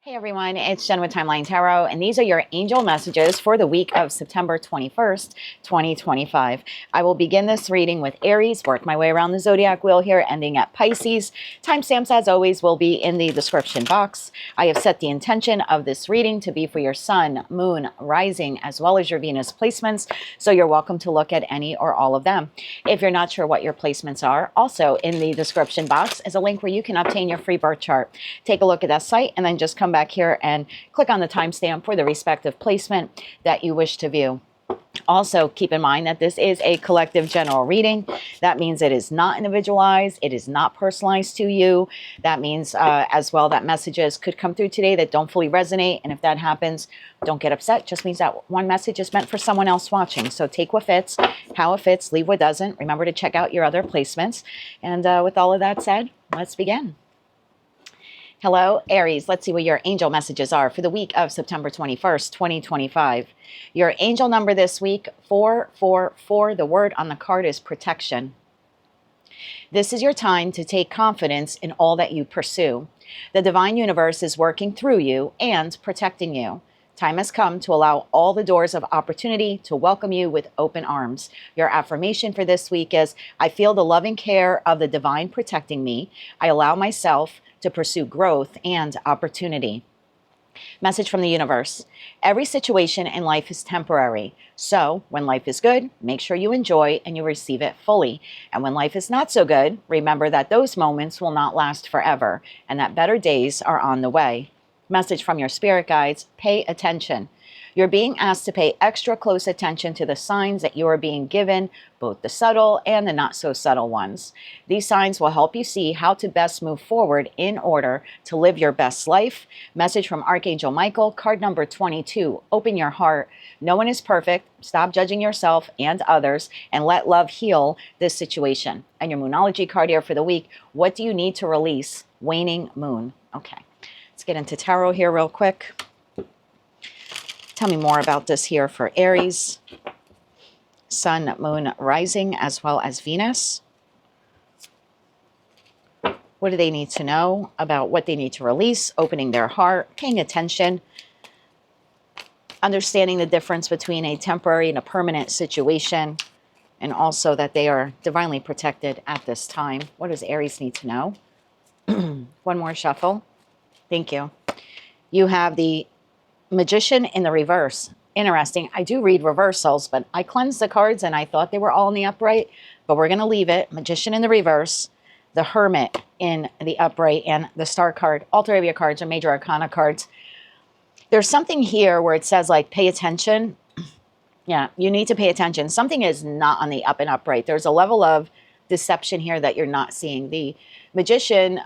Hey everyone, it's Jen with Timeline Tarot, and these are your angel messages for the week of September 21st, 2025. I will begin this reading with Aries, work my way around the zodiac wheel here, ending at Pisces. Timestamps, as always, will be in the description box. I have set the intention of this reading to be for your sun, moon, rising, as well as your Venus placements, so you're welcome to look at any or all of them. If you're not sure what your placements are, also in the description box is a link where you can obtain your free birth chart. Take a look at that site and then just come back here and click on the timestamp for the respective placement that you wish to view. Also, keep in mind that this is a collective general reading. That means it is not individualized. It is not personalized to you. That means as well that messages could come through today that don't fully resonate. And if that happens, don't get upset. It just means that one message is meant for someone else watching. So take what fits, how it fits, leave what doesn't. Remember to check out your other placements. And with all of that said, let's begin. Hello, Aries. Let's see what your angel messages are for the week of September 21st, 2025. Your angel number this week, 444. The word on the card is protection. This is your time to take confidence in all that you pursue. The divine universe is working through you and protecting you. Time has come to allow all the doors of opportunity to welcome you with open arms. Your affirmation for this week is, I feel the loving care of the divine protecting me. I allow myself to pursue growth and opportunity. Message from the universe. Every situation in life is temporary. So when life is good, make sure you enjoy and you receive it fully. And when life is not so good, remember that those moments will not last forever and that better days are on the way. Message from your spirit guides. Pay attention. You're being asked to pay extra close attention to the signs that you are being given, both the subtle and the not so subtle ones. These signs will help you see how to best move forward in order to live your best life. Message from Archangel Michael, card number 22. Open your heart. No one is perfect. Stop judging yourself and others and let love heal this situation. And your Moonology card here for the week. What do you need to release? Waning moon. Okay, let's get into tarot here real quick. Tell me more about this here for Aries, sun, moon, rising, as well as Venus. What do they need to know about what they need to release? Opening their heart, paying attention, understanding the difference between a temporary and a permanent situation, and also that they are divinely protected at this time. What does Aries need to know? One more shuffle. Thank you. You have the Magician in the reverse. Interesting. I do read reversals, but I cleansed the cards and I thought they were all in the upright, but we're going to leave it. Magician in the reverse, the Hermit in the upright, and the Star card. All three of your cards are major arcana cards. There's something here where it says like pay attention. Yeah, you need to pay attention. Something is not on the up and upright. There's a level of deception here that you're not seeing. The Magician,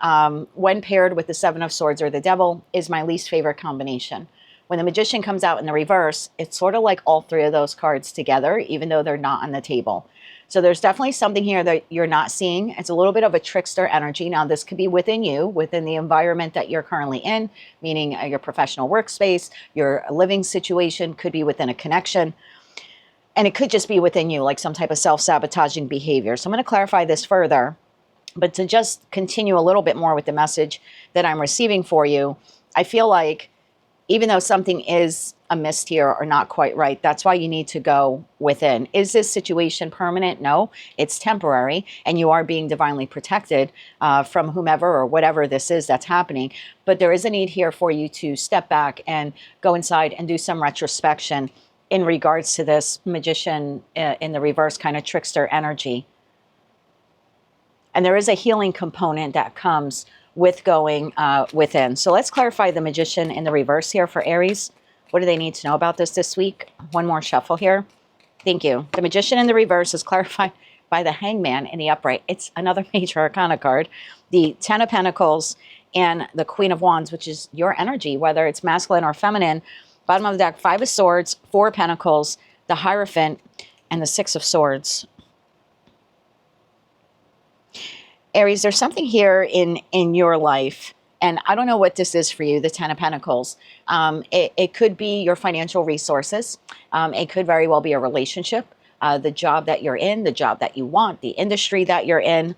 when paired with the Seven of Swords or the Devil, is my least favorite combination. When the Magician comes out in the reverse, it's sort of like all three of those cards together, even though they're not on the table. So there's definitely something here that you're not seeing. It's a little bit of a trickster energy. Now, this could be within you, within the environment that you're currently in, meaning your professional workspace, your living situation, could be within a connection. And it could just be within you, like some type of self-sabotaging behavior. So I'm going to clarify this further. But to just continue a little bit more with the message that I'm receiving for you, I feel like even though something is amiss here or not quite right, that's why you need to go within. Is this situation permanent? No, it's temporary, and you are being divinely protected from whomever or whatever this is that's happening. But there is a need here for you to step back and go inside and do some retrospection in regards to this Magician in the reverse kind of trickster energy. And there is a healing component that comes with going within. So let's clarify the Magician in the reverse here for Aries. What do they need to know about this week? One more shuffle here. Thank you. The Magician in the reverse is clarified by the Hangman in the upright. It's another major arcana card. The Ten of Pentacles and the Queen of Wands, which is your energy, whether it's masculine or feminine. Bottom of the deck, Five of Swords, Four of Pentacles, the Hierophant, and the Six of Swords. Aries, there's something here in your life, and I don't know what this is for you, the Ten of Pentacles. It could be your financial resources. It could very well be a relationship, the job that you're in, the job that you want, the industry that you're in.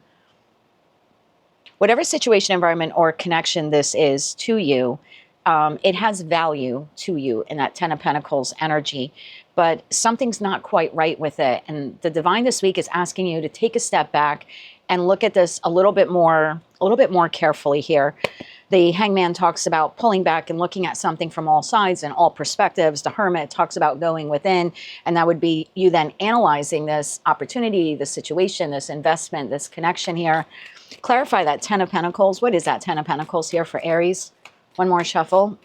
Whatever situation, environment, or connection this is to you, it has value to you in that Ten of Pentacles energy, but something's not quite right with it. And the divine this week is asking you to take a step back and look at this a little bit more carefully here. The Hangman talks about pulling back and looking at something from all sides and all perspectives. The Hermit talks about going within, and that would be you then analyzing this opportunity, this situation, this investment, this connection here. Clarify that Ten of Pentacles. What is that Ten of Pentacles here for Aries? One more shuffle.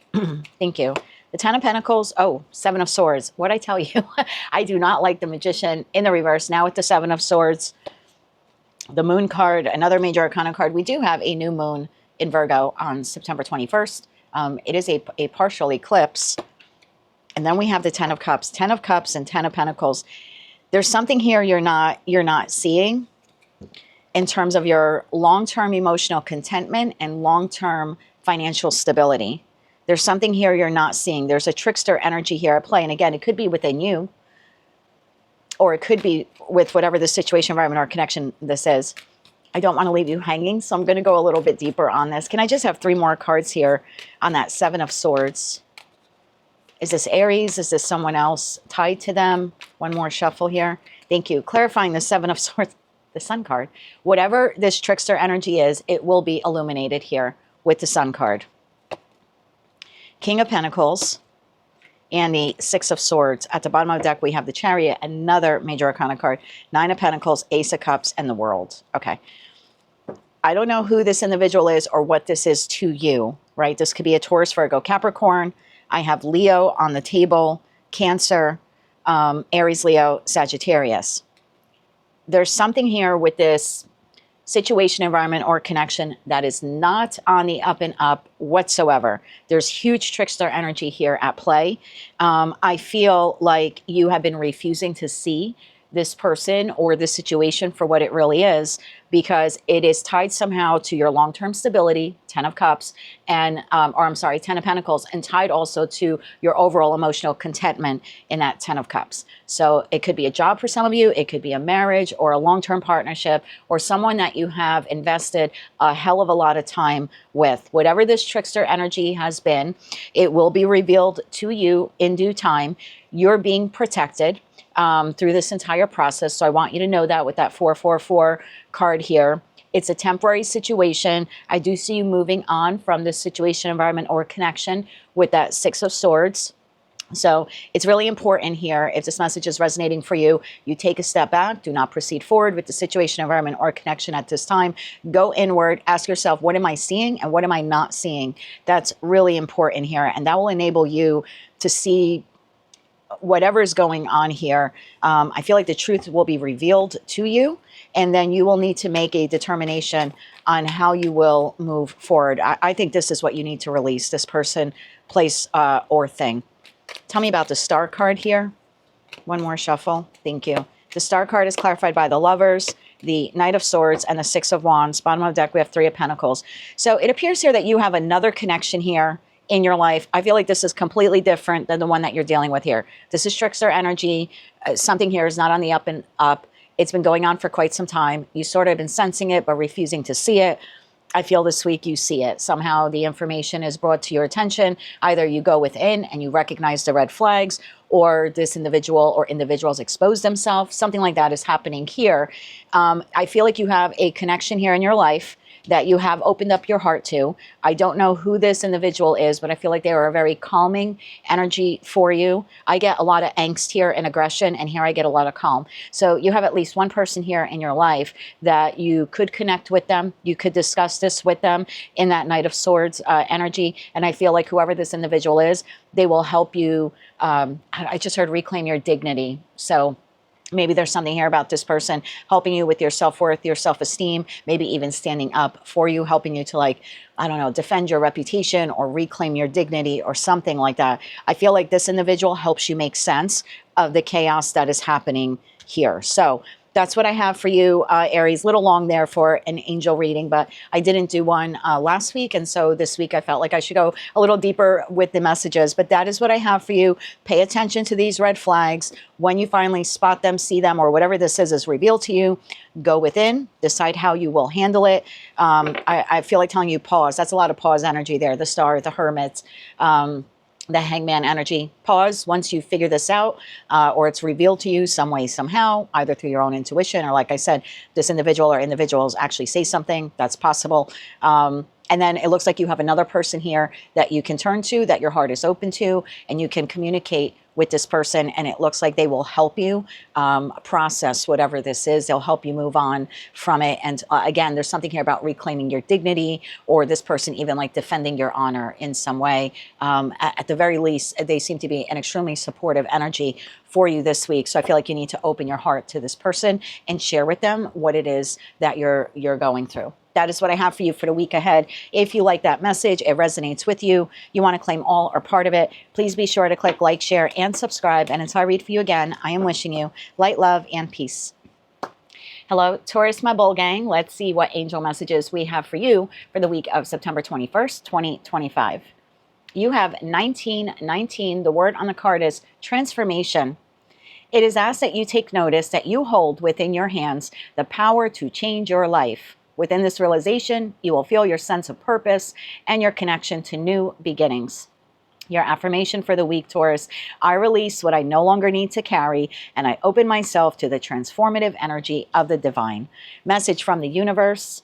Thank you. The Ten of Pentacles. Oh, Seven of Swords. What'd I tell you? I do not like the Magician in the reverse. Now with the Seven of Swords, the Moon card, another major arcana card. We do have a new moon in Virgo on September 21st. It is a partial eclipse. And then we have the Ten of Cups and Ten of Pentacles. There's something here you're not seeing in terms of your long-term emotional contentment and long-term financial stability. There's something here you're not seeing. There's a trickster energy here at play. And again, it could be within you, or it could be with whatever the situation, environment, or connection this is. I don't want to leave you hanging, so I'm going to go a little bit deeper on this. Can I just have 3 more cards here on that Seven of Swords? Is this Aries? Is this someone else tied to them? One more shuffle here. Thank you. Clarifying the Seven of Swords, the Sun card. Whatever this trickster energy is, it will be illuminated here with the Sun card. King of Pentacles and the Six of Swords. At the bottom of the deck, we have the Chariot, another major arcana card. Nine of Pentacles, Ace of Cups, and the World. Okay. I don't know who this individual is or what this is to you, right? This could be a Taurus, Virgo, Capricorn. I have Leo on the table, Cancer, Aries, Leo, Sagittarius. There's something here with this situation, environment, or connection that is not on the up and up whatsoever. There's huge trickster energy here at play. I feel like you have been refusing to see this person or this situation for what it really is, because it is tied somehow to your long-term stability, Ten of Cups, and Ten of Pentacles, and tied also to your overall emotional contentment in that Ten of Cups. So it could be a job for some of you, it could be a marriage or a long-term partnership, or someone that you have invested a hell of a lot of time with. Whatever this trickster energy has been, it will be revealed to you in due time. You're being protected through this entire process. So I want you to know that with that 444 card here. It's a temporary situation. I do see you moving on from this situation, environment, or connection with that Six of Swords. So it's really important here, if this message is resonating for you, you take a step back. Do not proceed forward with the situation, environment, or connection at this time. Go inward. Ask yourself, what am I seeing and what am I not seeing? That's really important here. And that will enable you to see whatever is going on here. I feel like the truth will be revealed to you, and then you will need to make a determination on how you will move forward. I think this is what you need to release, this person, place, or thing. Tell me about the Star card here. One more shuffle. Thank you. The Star card is clarified by the Lovers, the Knight of Swords, and the Six of Wands. Bottom of the deck, we have Three of Pentacles. So it appears here that you have another connection here in your life. I feel like this is completely different than the one that you're dealing with here. This is trickster energy. Something here is not on the up and up. It's been going on for quite some time. You sort of been sensing it, but refusing to see it. I feel this week you see it. Somehow the information is brought to your attention. Either you go within and you recognize the red flags, or this individual or individuals expose themselves. Something like that is happening here. I feel like you have a connection here in your life that you have opened up your heart to. I don't know who this individual is, but I feel like they are a very calming energy for you. I get a lot of angst here and aggression, and here I get a lot of calm. So you have at least one person here in your life that you could connect with them. You could discuss this with them in that Knight of Swords energy. And I feel like whoever this individual is, they will help you. I just heard reclaim your dignity. So maybe there's something here about this person helping you with your self-worth, your self-esteem, maybe even standing up for you, helping you to, like, I don't know, defend your reputation or reclaim your dignity or something like that. I feel like this individual helps you make sense of the chaos that is happening here. So That's what I have for you, Aries. Little long there for an angel reading, but I didn't do one last week. And so this week I felt like I should go a little deeper with the messages. But that is what I have for you. Pay attention to these red flags. When you finally spot them, see them, or whatever this is revealed to you, go within, decide how you will handle it. I feel like telling you pause. That's a lot of pause energy there. The Star, the Hermit, the Hangman energy. Pause once you figure this out, or it's revealed to you some way, somehow, either through your own intuition, or like I said, this individual or individuals actually say something. That's possible. And then it looks like you have another person here that you can turn to, that your heart is open to, and you can communicate with this person, and it looks like they will help you process whatever this is. They'll help you move on from it. And again, there's something here about reclaiming your dignity, or this person even like defending your honor in some way. At the very least, they seem to be an extremely supportive energy for you this week. So I feel like you need to open your heart to this person and share with them what it is that you're going through. That is what I have for you for the week ahead. If you like that message, it resonates with you, you want to claim all or part of it, please be sure to click like, share, and subscribe. And until I read for you again, I am wishing you light, love, and peace. Hello, Taurus, my bull gang. Let's see what angel messages we have for you for the week of September 21st, 2025. You have 1919. The word on the card is transformation. It is asked that you take notice that you hold within your hands the power to change your life. Within this realization, you will feel your sense of purpose and your connection to new beginnings. Your affirmation for the week, Taurus: I release what I no longer need to carry, and I open myself to the transformative energy of the divine. Message from the universe: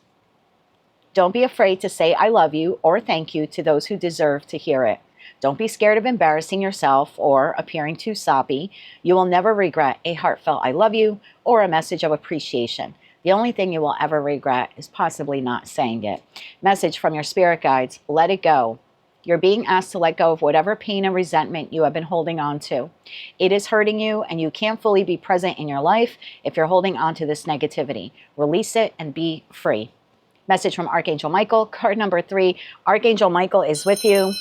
don't be afraid to say I love you or thank you to those who deserve to hear it. Don't be scared of embarrassing yourself or appearing too soppy. You will never regret a heartfelt I love you or a message of appreciation. The only thing you will ever regret is possibly not saying it. Message from your spirit guides: let it go. You're being asked to let go of whatever pain and resentment you have been holding on to. It is hurting you, and you can't fully be present in your life if you're holding on to this negativity. Release it and be free. Message from Archangel Michael, card number 3. Archangel Michael is with you.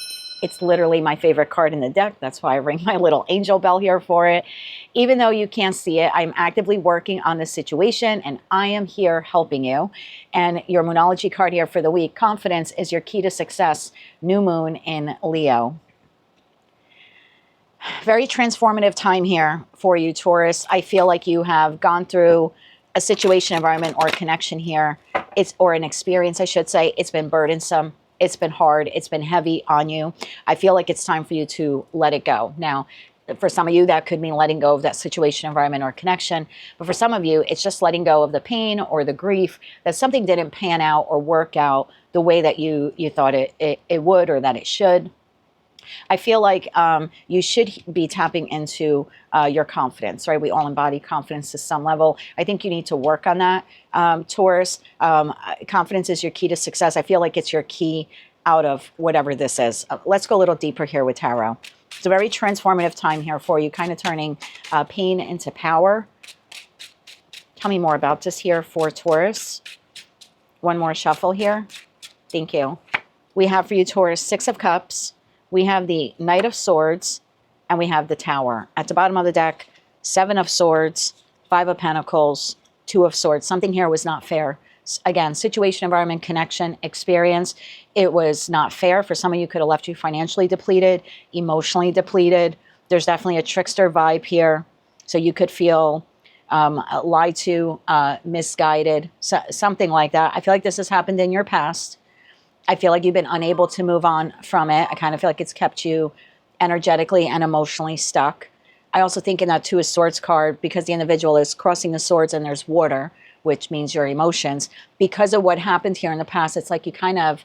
It's literally my favorite card in the deck. That's why I ring my little angel bell here for it. Even though you can't see it, I'm actively working on this situation, and I am here helping you. And your Moonology card here for the week: confidence is your key to success. New moon in Leo. Very transformative time here for you, Taurus. I feel like you have gone through a situation, environment, or connection here. Or an experience, I should say. It's been burdensome. It's been hard. It's been heavy on you. I feel like it's time for you to let it go. Now, for some of you, that could mean letting go of that situation, environment, or connection. But for some of you, it's just letting go of the pain or the grief that something didn't pan out or work out the way that you thought it would, or that it should. I feel like you should be tapping into your confidence, right? We all embody confidence to some level. I think you need to work on that, Taurus. Confidence is your key to success. I feel like it's your key out of whatever this is. Let's go a little deeper here with tarot. It's a very transformative time here for you, kind of turning pain into power. Tell me more about this here for Taurus. One more shuffle here. Thank you. We have for you, Taurus, 6 of Cups. We have the Knight of Swords, and we have the Tower. At the bottom of the deck, 7 of Swords, 5 of Pentacles, 2 of Swords. Something here was not fair. Again, situation, environment, connection, experience. It was not fair. For some of you, could have left you financially depleted, emotionally depleted. There's definitely a trickster vibe here. So you could feel lied to, misguided, something like that. I feel like this has happened in your past. I feel like you've been unable to move on from it. I kind of feel like it's kept you energetically and emotionally stuck. I also think in that 2 of Swords card, because the individual is crossing the swords and there's water, which means your emotions, because of what happened here in the past, it's like you kind of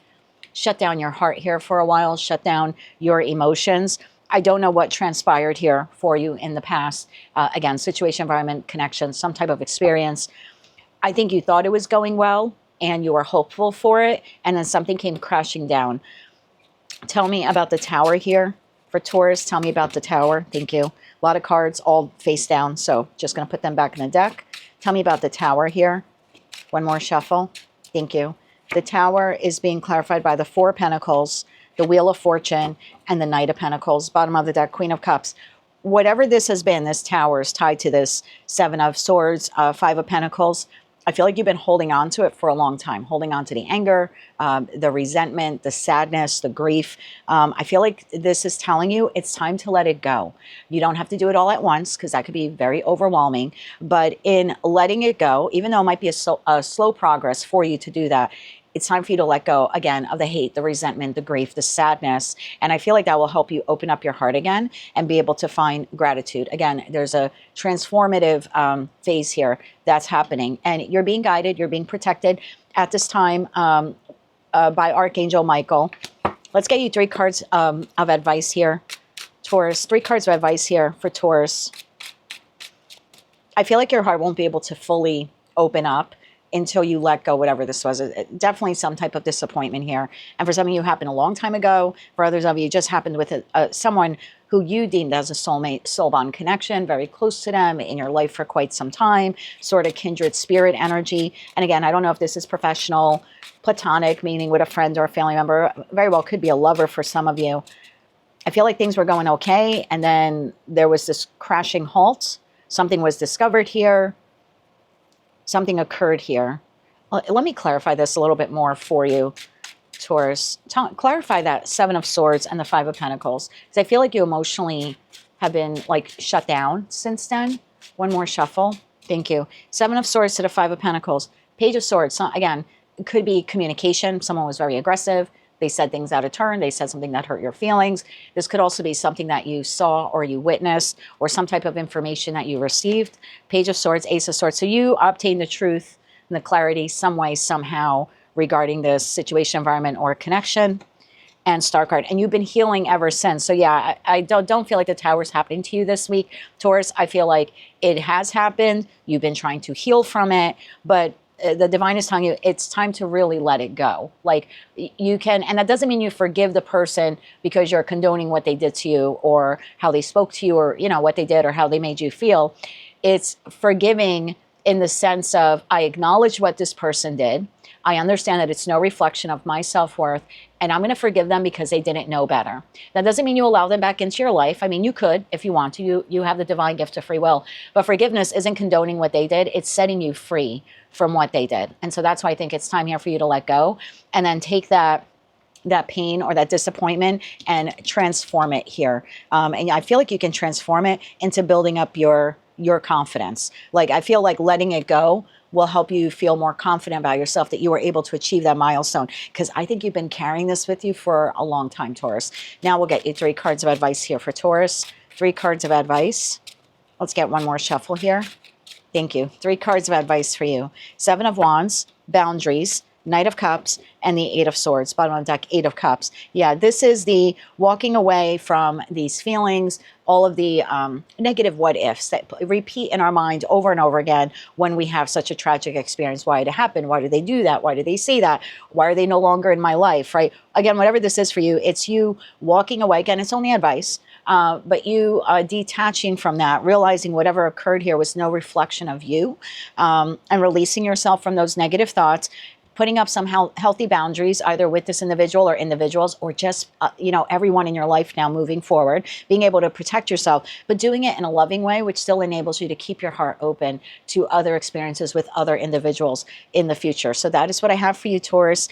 shut down your heart here for a while, shut down your emotions. I don't know what transpired here for you in the past. Again, situation, environment, connection, some type of experience. I think you thought it was going well, and you were hopeful for it, and then something came crashing down. Tell me about the Tower here for Taurus. Tell me about the Tower. Thank you. A lot of cards all face down, so just going to put them back in the deck. Tell me about the Tower here. One more shuffle. Thank you. The Tower is being clarified by the 4 of Pentacles, the Wheel of Fortune, and the Knight of Pentacles. Bottom of the deck, Queen of Cups. whatever this has been, this Tower is tied to this Seven of Swords, Five of Pentacles. I feel like you've been holding on to it for a long time, holding on to the anger, the resentment, the sadness, the grief. I feel like this is telling you it's time to let it go. You don't have to do it all at once because that could be very overwhelming. But in letting it go, even though it might be a slow progress for you to do that, it's time for you to let go, again, of the hate, the resentment, the grief, the sadness. And I feel like that will help you open up your heart again and be able to find gratitude. Again, there's a transformative phase here that's happening. And you're being guided, you're being protected at this time by Archangel Michael. Let's get you 3 cards of advice here, Taurus. 3 cards of advice here for Taurus. I feel like your heart won't be able to fully open up until you let go whatever this was. Definitely some type of disappointment here. And for some of you, it happened a long time ago. For others of you, it just happened with someone who you deemed as a soulmate, soul bond connection, very close to them in your life for quite some time, sort of kindred spirit energy. And again, I don't know if this is professional, platonic, meaning with a friend or a family member. Very well could be a lover for some of you. I feel like things were going okay, and then there was this crashing halt. Something was discovered here. Something occurred here. Let me clarify this a little bit more for you, Taurus. Clarify that Seven of Swords and the Five of Pentacles. Because I feel like you emotionally have been like shut down since then. One more shuffle. Thank you. Seven of Swords to the Five of Pentacles. Page of Swords. So again, it could be communication. Someone was very aggressive. They said things out of turn. They said something that hurt your feelings. This could also be something that you saw or you witnessed or some type of information that you received. Page of Swords, Ace of Swords. So you obtained the truth and the clarity some way, somehow regarding this situation, environment, or connection. And Star card. And you've been healing ever since. So yeah, I don't feel like the Tower's happening to you this week. Taurus, I feel like it has happened. You've been trying to heal from it, but the divine is telling you it's time to really let it go. Like you can, and that doesn't mean you forgive the person because you're condoning what they did to you or how they spoke to you or, you know, what they did or how they made you feel. It's forgiving in the sense of I acknowledge what this person did. I understand that it's no reflection of my self-worth, and I'm going to forgive them because they didn't know better. That doesn't mean you allow them back into your life. I mean, you could if you want to. You have the divine gift of free will. But forgiveness isn't condoning what they did. It's setting you free from what they did. And so that's why I think it's time here for you to let go and then take that pain or that disappointment and transform it here. And I feel like you can transform it into building up your confidence. Like I feel like letting it go will help you feel more confident about yourself that you were able to achieve that milestone. Because I think you've been carrying this with you for a long time, Taurus. Now we'll get you 3 cards of advice here for Taurus. 3 cards of advice. Let's get one more shuffle here. Thank you. 3 cards of advice for you. 7 of Wands, boundaries, Knight of Cups, and the 8 of Swords. Bottom of the deck, 8 of Cups. Yeah, this is the walking away from these feelings, all of the negative what ifs that repeat in our mind over and over again when we have such a tragic experience. Why did it happen? Why did they do that? Why did they say that? Why are they no longer in my life, right? Again, whatever this is for you, it's you walking away. Again, it's only advice. But you detaching from that, realizing whatever occurred here was no reflection of you, and releasing yourself from those negative thoughts, putting up some healthy boundaries, either with this individual or individuals, or just, everyone in your life now moving forward, being able to protect yourself, but doing it in a loving way, which still enables you to keep your heart open to other experiences with other individuals in the future. So that is what I have for you, Taurus,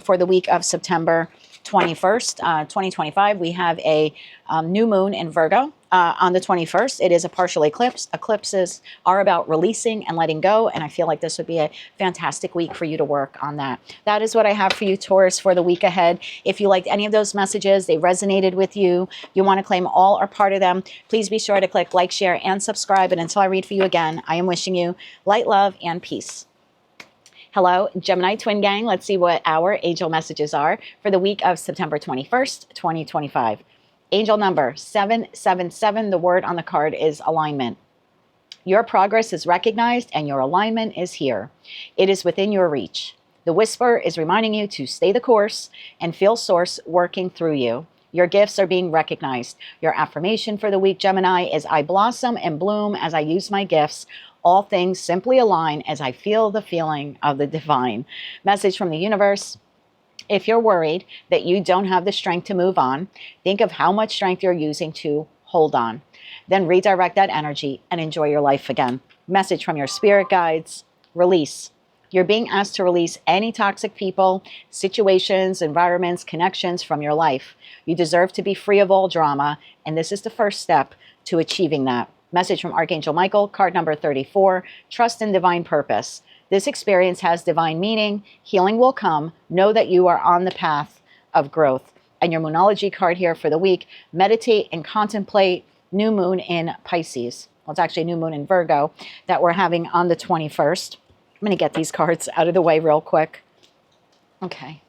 for the week of September 21st, 2025. We have a new moon in Virgo on the 21st. It is a partial eclipse. Eclipses are about releasing and letting go, and I feel like this would be a fantastic week for you to work on that. That is what I have for you, Taurus, for the week ahead. If you liked any of those messages, they resonated with you, you want to claim all or part of them, please be sure to click like, share, and subscribe. And until I read for you again, I am wishing you light, love, and peace. Hello, Gemini Twin Gang. Let's see what our angel messages are for the week of September 21st, 2025. Angel number 777. The word on the card is alignment. Your progress is recognized and your alignment is here. It is within your reach. The whisper is reminding you to stay the course and feel Source working through you. Your gifts are being recognized. Your affirmation for the week, Gemini, is I blossom and bloom as I use my gifts. All things simply align as I feel the feeling of the divine. Message from the universe. If you're worried that you don't have the strength to move on, think of how much strength you're using to hold on. Then redirect that energy and enjoy your life again. Message from your spirit guides, release. You're being asked to release any toxic people, situations, environments, connections from your life. You deserve to be free of all drama, and this is the first step to achieving that. Message from Archangel Michael, card number 34, trust in divine purpose. This experience has divine meaning. Healing will come. Know that you are on the path of growth. And your Moonology card here for the week, meditate and contemplate new moon in Pisces. Well, it's actually new moon in Virgo that we're having on the 21st. I'm going to get these cards out of the way real quick. Okay.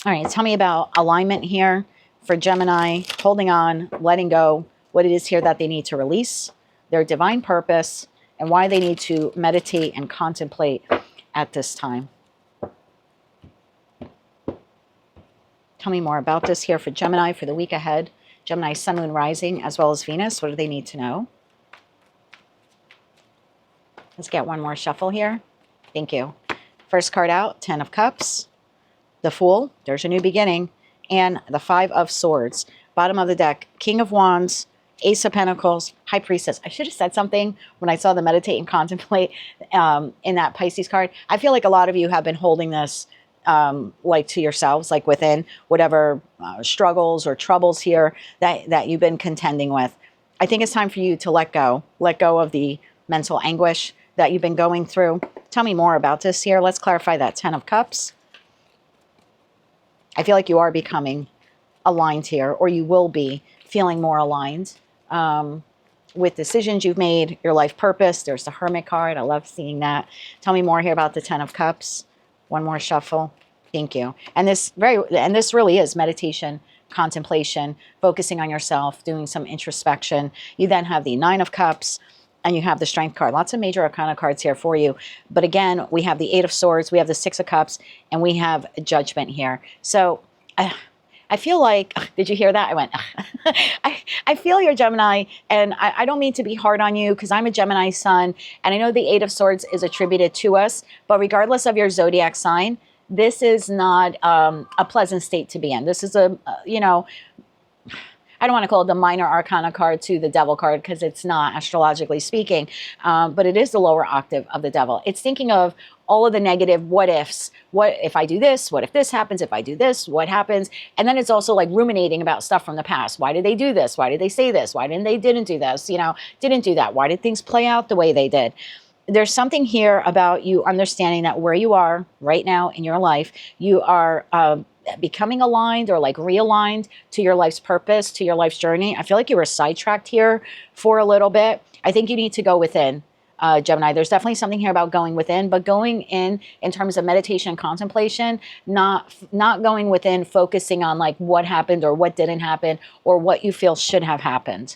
All right, tell me about alignment here for Gemini, holding on, letting go, what it is here that they need to release, their divine purpose, and why they need to meditate and contemplate at this time. Tell me more about this here for Gemini for the week ahead. Gemini, Sun, Moon, Rising, as well as Venus. What do they need to know? Let's get one more shuffle here. Thank you. First card out, 10 of Cups, the Fool, there's a new beginning, and the 5 of Swords. Bottom of the deck, King of Wands, Ace of Pentacles, High Priestess. I should have said something when I saw the meditate and contemplate in that Pisces card. I feel like a lot of you have been holding this like to yourselves, like within whatever struggles or troubles here that you've been contending with. I think it's time for you to let go of the mental anguish that you've been going through. Tell me more about this here. Let's clarify that 10 of Cups. I feel like you are becoming aligned here, or you will be feeling more aligned with decisions you've made, your life purpose. There's the Hermit card. I love seeing that. Tell me more here about the 10 of Cups. One more shuffle. Thank you. And this really is meditation, contemplation, focusing on yourself, doing some introspection. You then have the 9 of Cups, and you have the Strength card. Lots of major arcana cards here for you. But again, we have the 8 of Swords, we have the 6 of Cups, and we have Judgment here. So I feel like, did you hear that? I went, I feel your Gemini, and I don't mean to be hard on you because I'm a Gemini sun, and I know the 8 of Swords is attributed to us, but regardless of your zodiac sign, this is not a pleasant state to be in. This is I don't want to call it the minor arcana card to the devil card because it's not, astrologically speaking, but it is the lower octave of the devil. It's thinking of all of the negative what ifs. What if I do this? What if this happens? If I do this, what happens? And then it's also like ruminating about stuff from the past. Why did they do this? Why did they say this? Why didn't do this? Didn't do that. Why did things play out the way they did? There's something here about you understanding that where you are right now in your life, you are becoming aligned or like realigned to your life's purpose, to your life's journey. I feel like you were sidetracked here for a little bit. I think you need to go within, Gemini. There's definitely something here about going within, but going in terms of meditation and contemplation, not going within, focusing on like what happened or what didn't happen or what you feel should have happened.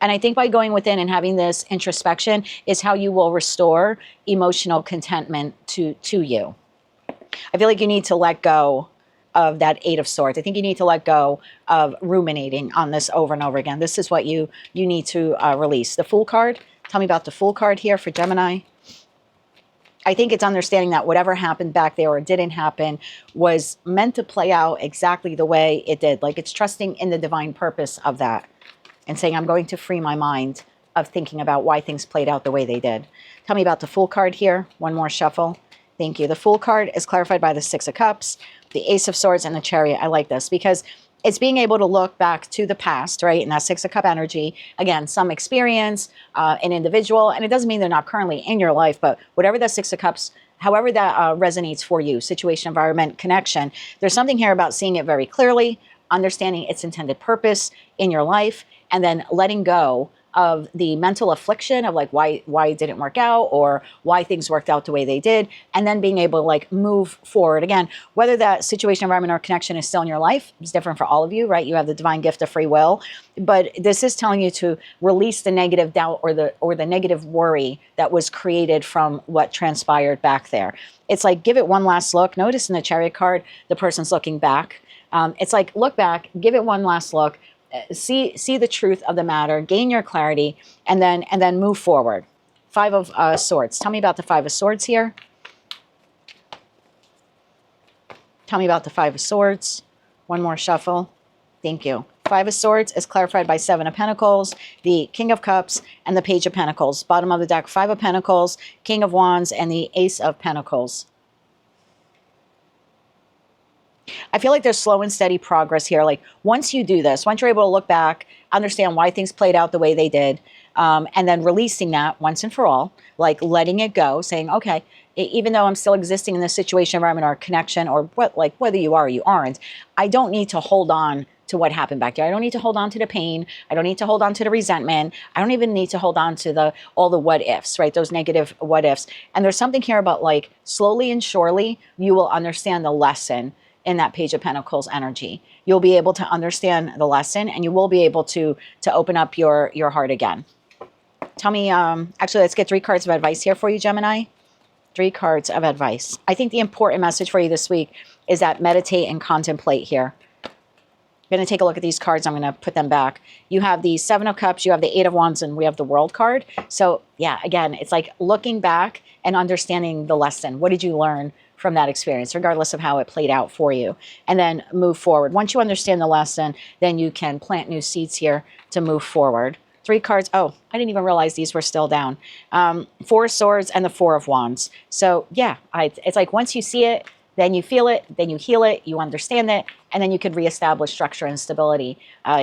And I think by going within and having this introspection is how you will restore emotional contentment to you. I feel like you need to let go of that 8 of Swords. I think you need to let go of ruminating on this over and over again. This is what you need to release. The Fool card. Tell me about the Fool card here for Gemini. I think it's understanding that whatever happened back there or didn't happen was meant to play out exactly the way it did. Like it's trusting in the divine purpose of that and saying, I'm going to free my mind of thinking about why things played out the way they did. Tell me about the Fool card here. One more shuffle. Thank you. The Fool card is clarified by the 6 of Cups, the Ace of Swords, and the Chariot. I like this because it's being able to look back to the past, right? And that 6 of Cup energy, again, some experience, an individual, and it doesn't mean they're not currently in your life, but whatever that 6 of Cups, however that resonates for you, situation, environment, connection, there's something here about seeing it very clearly, understanding its intended purpose in your life, and then letting go of the mental affliction of like why it didn't work out or why things worked out the way they did, and then being able to like move forward. Again, whether that situation, environment, or connection is still in your life, it's different for all of you, right? You have the divine gift of free will, but this is telling you to release the negative doubt or the negative worry that was created from what transpired back there. It's like, give it one last look. Notice in the Chariot card, the person's looking back. It's like, look back, give it one last look, see the truth of the matter, gain your clarity, and then move forward. 5 of Swords. Tell me about the 5 of Swords here. Tell me about the 5 of Swords. One more shuffle. Thank you. Five of Swords is clarified by Seven of Pentacles, the King of Cups, and the Page of Pentacles. Bottom of the deck, Five of Pentacles, King of Wands, and the Ace of Pentacles. I feel like there's slow and steady progress here. Like once you do this, once you're able to look back, understand why things played out the way they did, and then releasing that once and for all, like letting it go, saying, okay, even though I'm still existing in this situation, environment, or connection, or what, like whether you are or you aren't, I don't need to hold on to what happened back there. I don't need to hold on to the pain. I don't need to hold on to the resentment. I don't even need to hold on to all the what ifs, right? Those negative what ifs. And there's something here about like slowly and surely you will understand the lesson in that Page of Pentacles energy. You'll be able to understand the lesson, and you will be able to open up your heart again. Tell me, actually, let's get 3 cards of advice here for you, Gemini. 3 cards of advice. I think the important message for you this week is that meditate and contemplate here. I'm going to take a look at these cards. I'm going to put them back. You have the Seven of Cups, you have the Eight of Wands, and we have the World card. So yeah, again, it's like looking back and understanding the lesson. What did you learn from that experience, regardless of how it played out for you, and then move forward. Once you understand the lesson, then you can plant new seeds here to move forward. 3 cards. Oh, I didn't even realize these were still down. 4 of Swords and the 4 of Wands. So yeah, it's like once you see it, then you feel it, then you heal it, you understand it, and then you can reestablish structure and stability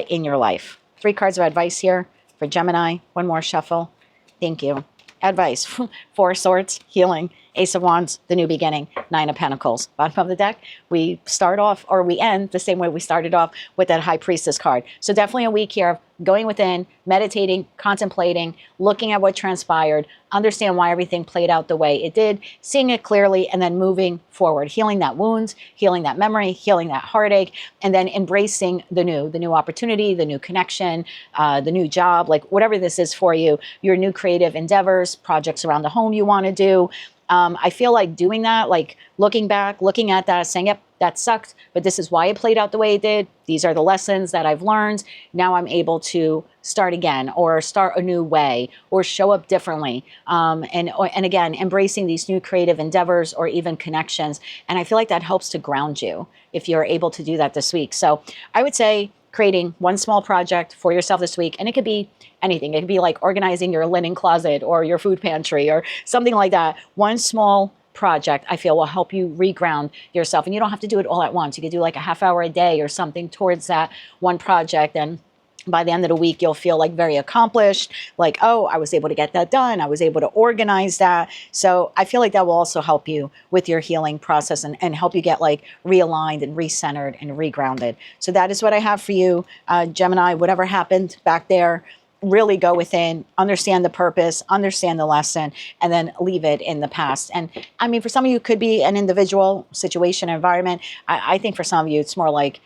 in your life. 3 cards of advice here for Gemini. One more shuffle. Thank you. Advice. 4 of Swords, healing. Ace of Wands, the new beginning. 9 of Pentacles. Bottom of the deck, we start off, or we end the same way we started off with that High Priestess card. So definitely a week here of going within, meditating, contemplating, looking at what transpired, understand why everything played out the way it did, seeing it clearly, and then moving forward, healing that wound, healing that memory, healing that heartache, and then embracing the new opportunity, the new connection, the new job, like whatever this is for you, your new creative endeavors, projects around the home you want to do. I feel like doing that, like looking back, looking at that, saying, yep, that sucked, but this is why it played out the way it did. These are the lessons that I've learned. Now I'm able to start again, or start a new way, or show up differently. And again, embracing these new creative endeavors or even connections. And I feel like that helps to ground you if you're able to do that this week. So I would say creating one small project for yourself this week, and it could be anything. It could be like organizing your linen closet or your food pantry or something like that. One small project, I feel, will help you reground yourself. And you don't have to do it all at once. You could do like a half hour a day or something towards that one project. And by the end of the week, you'll feel like very accomplished, like, oh, I was able to get that done. I was able to organize that. So I feel like that will also help you with your healing process and help you get like realigned and recentered and regrounded. So that is what I have for you, Gemini. Whatever happened back there, really go within, understand the purpose, understand the lesson, and then leave it in the past. And I mean, for some of you, it could be an individual situation, environment. I think for some of you, it's more like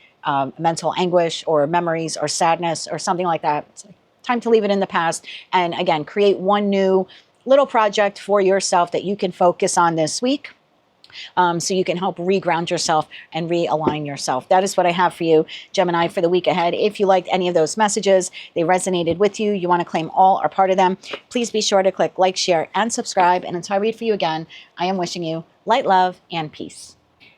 mental anguish or memories or sadness or something like that. It's like time to leave it in the past. And again, create one new little project for yourself that you can focus on this week. So you can help reground yourself and realign yourself. That is what I have for you, Gemini, for the week ahead. If you liked any of those messages, they resonated with you, you want to claim all or part of them, please be sure to click like, share, and subscribe. And until I read for you again, I am wishing you light, love, and peace.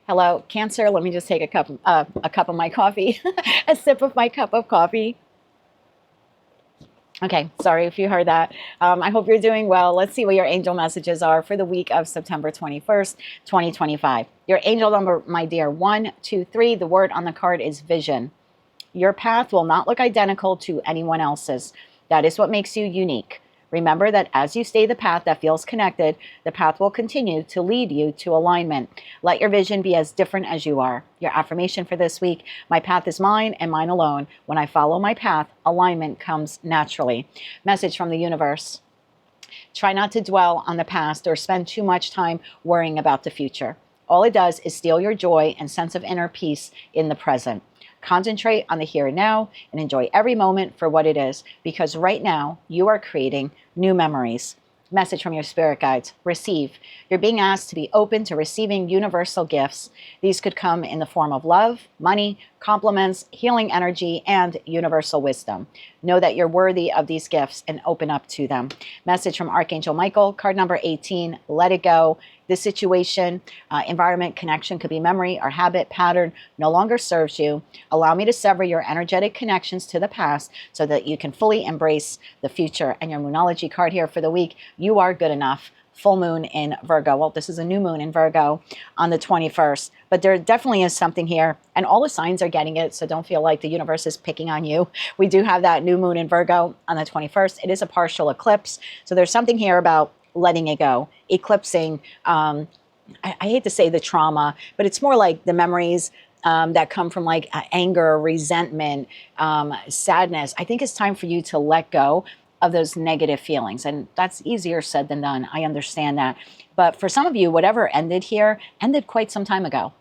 Hello, Cancer. Let me just take a cup of my coffee, a sip of my cup of coffee. Okay, sorry if you heard that. I hope you're doing well. Let's see what your angel messages are for the week of September 21st, 2025. Your angel number, my dear, 1, 2, 3. The word on the card is vision. Your path will not look identical to anyone else's. That is what makes you unique. Remember that as you stay the path that feels connected, the path will continue to lead you to alignment. Let your vision be as different as you are. Your affirmation for this week: my path is mine and mine alone. When I follow my path, alignment comes naturally. Message from the universe: try not to dwell on the past or spend too much time worrying about the future. All it does is steal your joy and sense of inner peace in the present. Concentrate on the here and now and enjoy every moment for what it is, because right now you are creating new memories. Message from your spirit guides: receive. You're being asked to be open to receiving universal gifts. These could come in the form of love, money, compliments, healing energy, and universal wisdom. Know that you're worthy of these gifts and open up to them. Message from Archangel Michael, card number 18, let it go. this situation, environment, connection, could be memory or habit, pattern, no longer serves you. Allow me to sever your energetic connections to the past so that you can fully embrace the future. And your Moonology card here for the week, you are good enough. Full moon in Virgo. Well, this is a new moon in Virgo on the 21st, but there definitely is something here, and all the signs are getting it, so don't feel like the universe is picking on you. We do have that new moon in Virgo on the 21st. It is a partial eclipse, so there's something here about letting it go, eclipsing, I hate to say the trauma, but it's more like the memories that come from like anger, resentment, sadness. I think it's time for you to let go of those negative feelings. And that's easier said than done. I understand that. But for some of you, whatever ended here ended quite some time ago.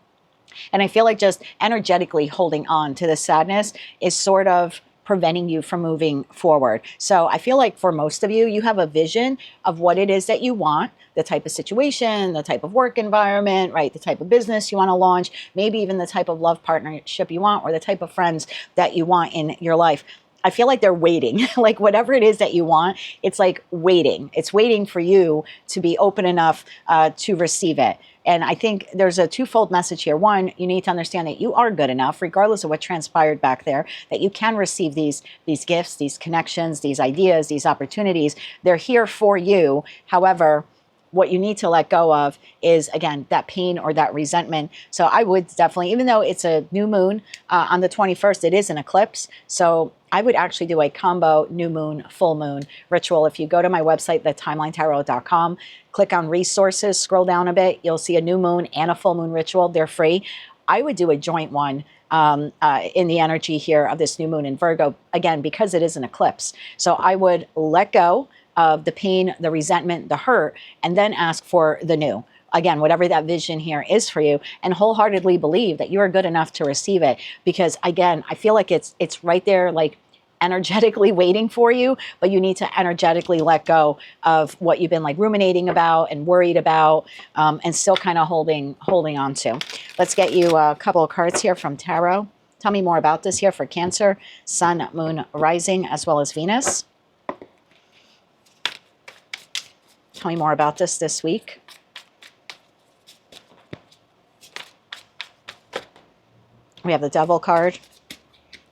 And I feel like just energetically holding on to the sadness is sort of preventing you from moving forward. So I feel like for most of you, you have a vision of what it is that you want, the type of situation, the type of work environment, right? The type of business you want to launch, maybe even the type of love partnership you want, or the type of friends that you want in your life. I feel like they're waiting, like whatever it is that you want, it's like waiting. It's waiting for you to be open enough to receive it. And I think there's a twofold message here. One, you need to understand that you are good enough, regardless of what transpired back there, that you can receive these gifts, these connections, these ideas, these opportunities. They're here for you. However, what you need to let go of is, again, that pain or that resentment. So I would definitely, even though it's a new moon on the 21st, it is an eclipse. So I would actually do a combo new moon, full moon ritual. If you go to my website, thetimeline.tarot.com, click on resources, scroll down a bit, you'll see a new moon and a full moon ritual. They're free. I would do a joint one in the energy here of this new moon in Virgo, again, because it is an eclipse. So I would let go of the pain, the resentment, the hurt, and then ask for the new. Again, whatever that vision here is for you, and wholeheartedly believe that you are good enough to receive it. Because again, I feel like it's right there, like energetically waiting for you, but you need to energetically let go of what you've been like ruminating about and worried about, and still kind of holding on to. Let's get you a couple of cards here from Tarot. Tell me more about this here for Cancer, Sun, Moon, Rising, as well as Venus. Tell me more about this week. We have the Devil card.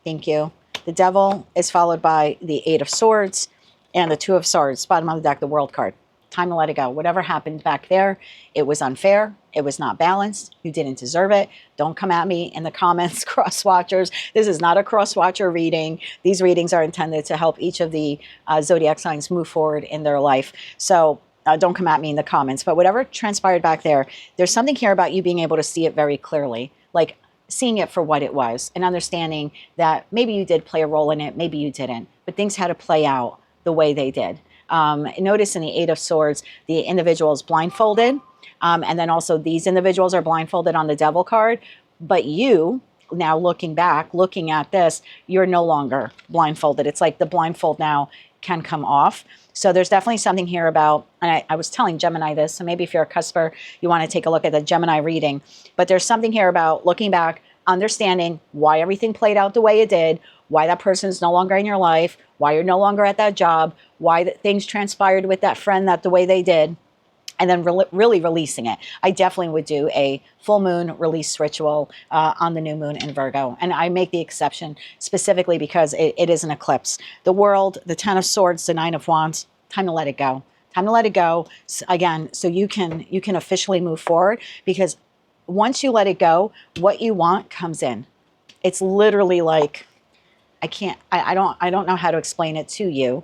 Thank you. The Devil is followed by the Eight of Swords and the Two of Swords. Bottom of the deck, the World card. Time to let it go. Whatever happened back there, it was unfair. It was not balanced. You didn't deserve it. Don't come at me in the comments, cross-watchers. This is not a cross-watcher reading. These readings are intended to help each of the zodiac signs move forward in their life. So don't come at me in the comments. But whatever transpired back there, there's something here about you being able to see it very clearly. Like seeing it for what it was and understanding that maybe you did play a role in it, maybe you didn't. But things had to play out the way they did. Notice in the Eight of Swords, the individual is blindfolded. And then also these individuals are blindfolded on the Devil card. But you, now looking back, looking at this, you're no longer blindfolded. It's like the blindfold now can come off. So there's definitely something here about, and I was telling Gemini this, so maybe if you're a cusper, you want to take a look at the Gemini reading. But there's something here about looking back, understanding why everything played out the way it did, why that person is no longer in your life, why you're no longer at that job, why things transpired with that friend that the way they did, and then really releasing it. I definitely would do a full moon release ritual on the new moon in Virgo. And I make the exception specifically because it is an eclipse. The World, the Ten of Swords, the Nine of Wands, time to let it go. Time to let it go, again, so you can officially move forward, because once you let it go, what you want comes in. It's literally like, I don't know how to explain it to you.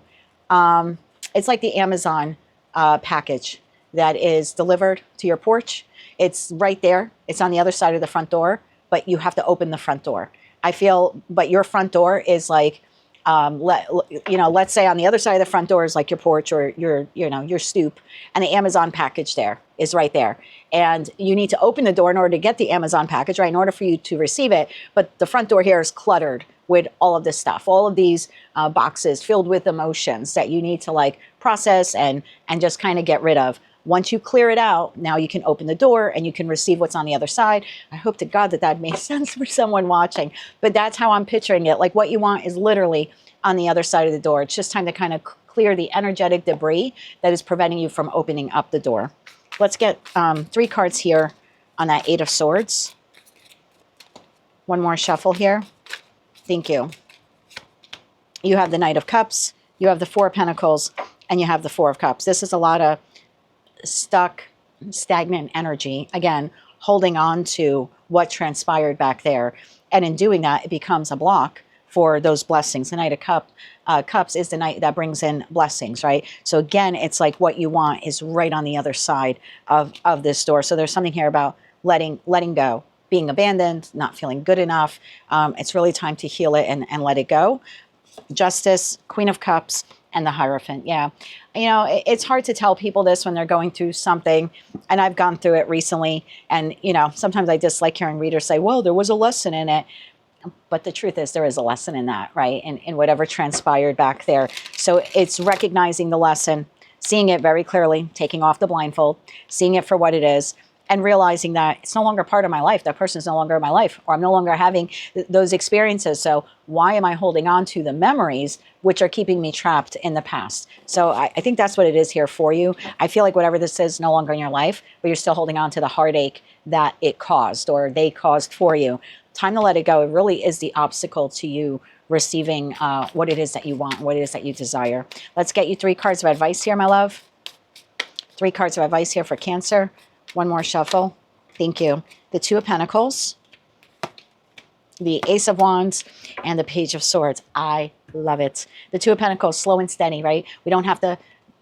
It's like the Amazon package that is delivered to your porch. It's right there. It's on the other side of the front door, but you have to open the front door. I feel, but your front door is like, let's say on the other side of the front door is like your porch or your stoop, and the Amazon package there is right there. And you need to open the door in order to get the Amazon package, right? In order for you to receive it. But the front door here is cluttered with all of this stuff, all of these boxes filled with emotions that you need to like process and just kind of get rid of. Once you clear it out, now you can open the door and you can receive what's on the other side. I hope to God that made sense for someone watching, but that's how I'm picturing it. Like what you want is literally on the other side of the door. It's just time to kind of clear the energetic debris that is preventing you from opening up the door. Let's get 3 cards here on that 8 of Swords. One more shuffle here. Thank you. You have the Knight of Cups, you have the 4 of Pentacles, and you have the 4 of Cups. This is a lot of stuck, stagnant energy. Again, holding on to what transpired back there. And in doing that, it becomes a block for those blessings. The Knight of Cups is the knight that brings in blessings, right? So again, it's like what you want is right on the other side of this door. So there's something here about letting go, being abandoned, not feeling good enough. It's really time to heal it and let it go. Justice, Queen of Cups, and the Hierophant. Yeah. You know, it's hard to tell people this when they're going through something. And I've gone through it recently. And, you know, sometimes I dislike hearing readers say, well, there was a lesson in it. But the truth is there is a lesson in that, right? In whatever transpired back there. So it's recognizing the lesson, seeing it very clearly, taking off the blindfold, seeing it for what it is, and realizing that it's no longer part of my life. That person is no longer in my life, or I'm no longer having those experiences. So why am I holding on to the memories which are keeping me trapped in the past? So I think that's what it is here for you. I feel like whatever this is no longer in your life, but you're still holding on to the heartache that it caused or they caused for you. Time to let it go. It really is the obstacle to you receiving what it is that you want, what it is that you desire. Let's get you 3 cards of advice here, my love. 3 cards of advice here for Cancer. One more shuffle. Thank you. The 2 of Pentacles, the Ace of Wands, and the Page of Swords. I love it. The 2 of Pentacles, slow and steady, right? We don't have to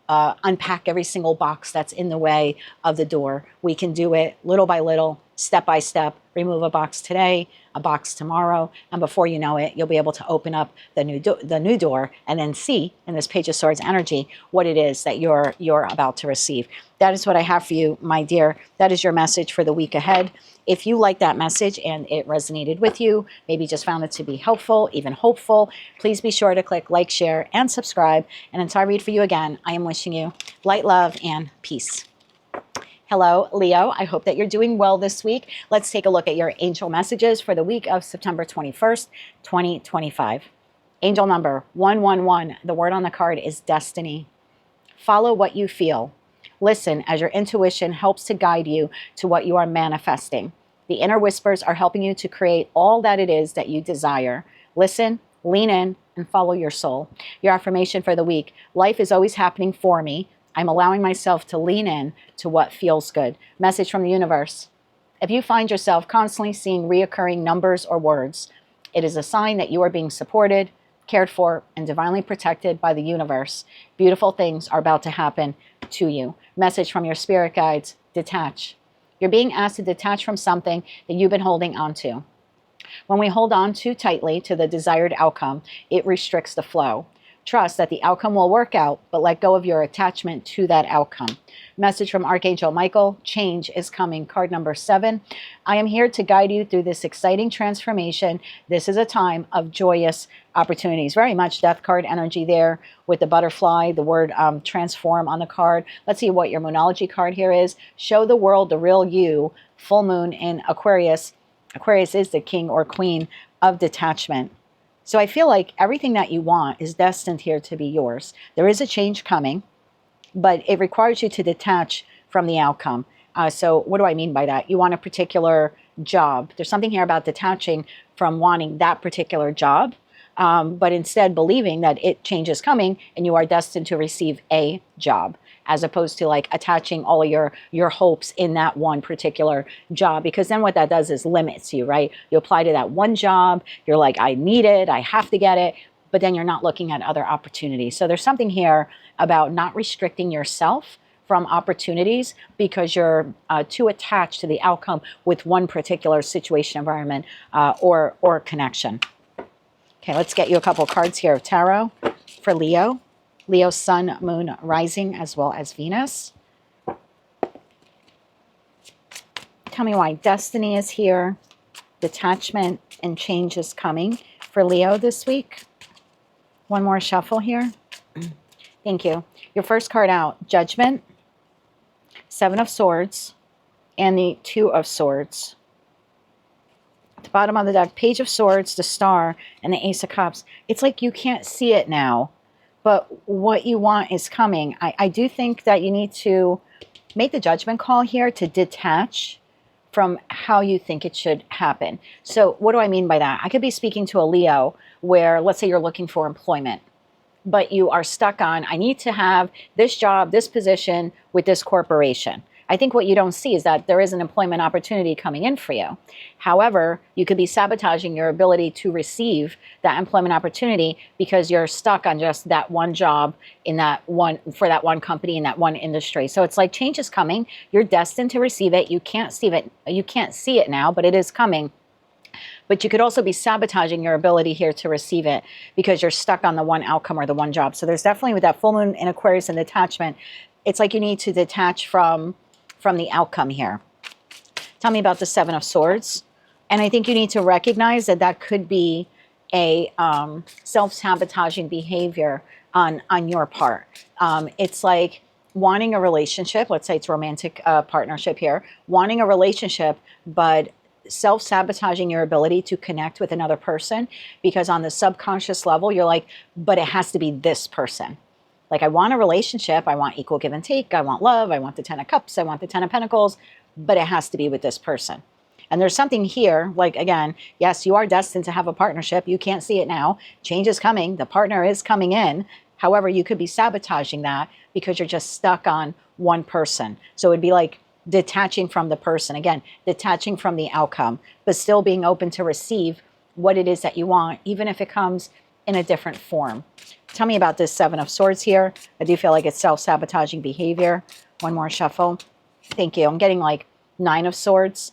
unpack every single box that's in the way of the door. We can do it little by little, step by step. Remove a box today, a box tomorrow, and before you know it, you'll be able to open up the new door and then see in this Page of Swords energy what it is that you're about to receive. That is what I have for you, my dear. That is your message for the week ahead. If you like that message and it resonated with you, maybe just found it to be helpful, even hopeful, please be sure to click like, share, and subscribe. And until I read for you again, I am wishing you light, love, and peace. Hello, Leo. I hope that you're doing well this week. Let's take a look at your angel messages for the week of September 21st, 2025. Angel number 111. The word on the card is destiny. Follow what you feel. Listen as your intuition helps to guide you to what you are manifesting. The inner whispers are helping you to create all that it is that you desire. Listen, lean in, and follow your soul. Your affirmation for the week: life is always happening for me. I'm allowing myself to lean in to what feels good. Message from the universe: if you find yourself constantly seeing reoccurring numbers or words, it is a sign that you are being supported, cared for, and divinely protected by the universe. Beautiful things are about to happen to you. Message from your spirit guides: detach. You're being asked to detach from something that you've been holding on to. When we hold on too tightly to the desired outcome, it restricts the flow. Trust that the outcome will work out, but let go of your attachment to that outcome. Message from Archangel Michael: change is coming. Card number 7. I am here to guide you through this exciting transformation. This is a time of joyous opportunities. Very much death card energy there with the butterfly, the word transform on the card. Let's see what your Moonology card here is. Show the world the real you. Full moon in Aquarius. Aquarius is the king or queen of detachment. So I feel like everything that you want is destined here to be yours. There is a change coming, but it requires you to detach from the outcome. So what do I mean by that? You want a particular job. There's something here about detaching from wanting that particular job, but instead believing that change is coming and you are destined to receive a job, as opposed to like attaching all of your hopes in that one particular job, because then what that does is limits you, right? You apply to that one job, you're like, I need it, I have to get it, but then you're not looking at other opportunities. So there's something here about not restricting yourself from opportunities because you're too attached to the outcome with one particular situation, environment, or connection. Okay, let's get you a couple cards here of tarot for Leo. Leo, sun, moon, rising, as well as Venus. Tell me why destiny is here, detachment, and change is coming for Leo this week. One more shuffle here. Thank you. Your first card out: Judgment, 7 of Swords, and the 2 of Swords. At the bottom of the deck, Page of Swords, the Star, and the Ace of Cups. It's like you can't see it now, but what you want is coming. I do think that you need to make the judgment call here to detach from how you think it should happen. So what do I mean by that? I could be speaking to a Leo where, let's say you're looking for employment, but you are stuck on, I need to have this job, this position with this corporation. I think what you don't see is that there is an employment opportunity coming in for you. However, you could be sabotaging your ability to receive that employment opportunity because you're stuck on just that one job in that one, for that one company in that one industry. So it's like change is coming. You're destined to receive it. You can't see it. You can't see it now, but it is coming. But you could also be sabotaging your ability here to receive it because you're stuck on the one outcome or the one job. So there's definitely, with that full moon in Aquarius and detachment, it's like you need to detach from the outcome here. Tell me about the Seven of Swords. And I think you need to recognize that that could be a self-sabotaging behavior on your part. It's like wanting a relationship. Let's say it's romantic partnership here. Wanting a relationship, but self-sabotaging your ability to connect with another person because on the subconscious level, you're like, but it has to be this person. Like, I want a relationship, I want equal give and take, I want love, I want the 10 of Cups, I want the 10 of Pentacles, but it has to be with this person. And there's something here, like, again, yes, you are destined to have a partnership. You can't see it now. Change is coming. The partner is coming in. However, you could be sabotaging that because you're just stuck on one person. So it'd be like detaching from the person. Again, detaching from the outcome, but still being open to receive what it is that you want, even if it comes in a different form. Tell me about this Seven of Swords here. I do feel like it's self-sabotaging behavior. One more shuffle. Thank you. I'm getting like Nine of Swords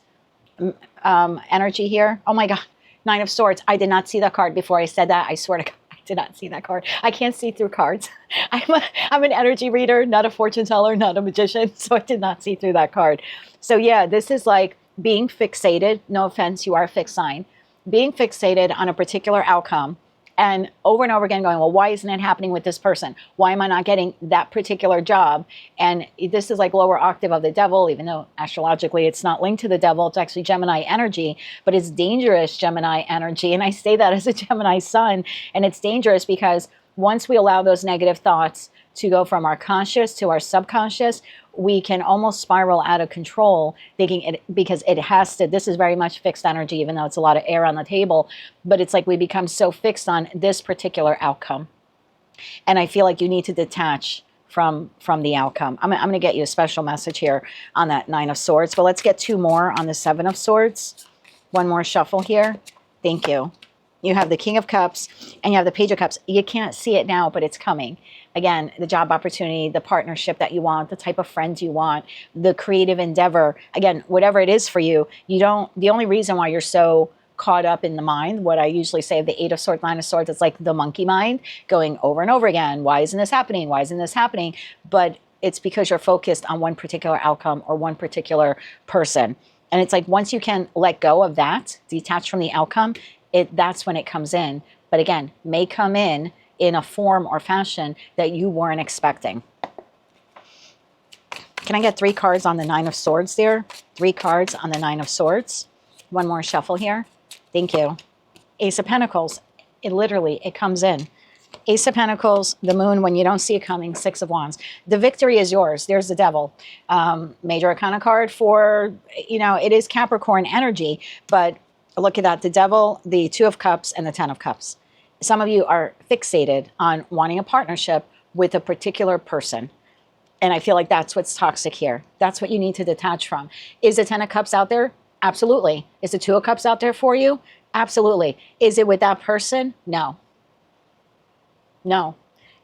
energy here. Oh my God. Nine of Swords. I did not see that card before I said that. I swear to God, I did not see that card. I can't see through cards. I'm an energy reader, not a fortune teller, not a magician. So I did not see through that card. So yeah, this is like being fixated. No offense, you are a fixed sign. Being fixated on a particular outcome. And over again going, well, why isn't it happening with this person? Why am I not getting that particular job? And this is like lower octave of the devil, even though astrologically it's not linked to the devil. It's actually Gemini energy, but it's dangerous Gemini energy. And I say that as a Gemini sun. And it's dangerous because once we allow those negative thoughts to go from our conscious to our subconscious, we can almost spiral out of control, thinking it, because it has to, this is very much fixed energy, even though it's a lot of air on the table, but it's like we become so fixed on this particular outcome. And I feel like you need to detach from the outcome. I'm going to get you a special message here on that Nine of Swords, but let's get two more on the Seven of Swords. One more shuffle here. Thank you. You have the King of Cups and you have the Page of Cups. You can't see it now, but it's coming. Again, the job opportunity, the partnership that you want, the type of friends you want, the creative endeavor. Again, whatever it is for you, the only reason why you're so caught up in the mind, what I usually say of the Eight of Swords, Nine of Swords, it's like the monkey mind going over and over again. Why isn't this happening? Why isn't this happening? But it's because you're focused on one particular outcome or one particular person. And it's like once you can let go of that, detach from the outcome, that's when it comes in. But again, may come in a form or fashion that you weren't expecting. Can I get 3 cards on the Nine of Swords there? 3 cards on the Nine of Swords. One more shuffle here. Thank you. Ace of Pentacles. It comes in. Ace of Pentacles, the Moon, when you don't see it coming, Six of Wands. The victory is yours. There's the Devil. Major Arcana card for, it is Capricorn energy, but look at that, the Devil, the Two of Cups, and the Ten of Cups. Some of you are fixated on wanting a partnership with a particular person. And I feel like that's what's toxic here. That's what you need to detach from. Is the Ten of Cups out there? Absolutely. Is the Two of Cups out there for you? Absolutely. Is it with that person? No. No.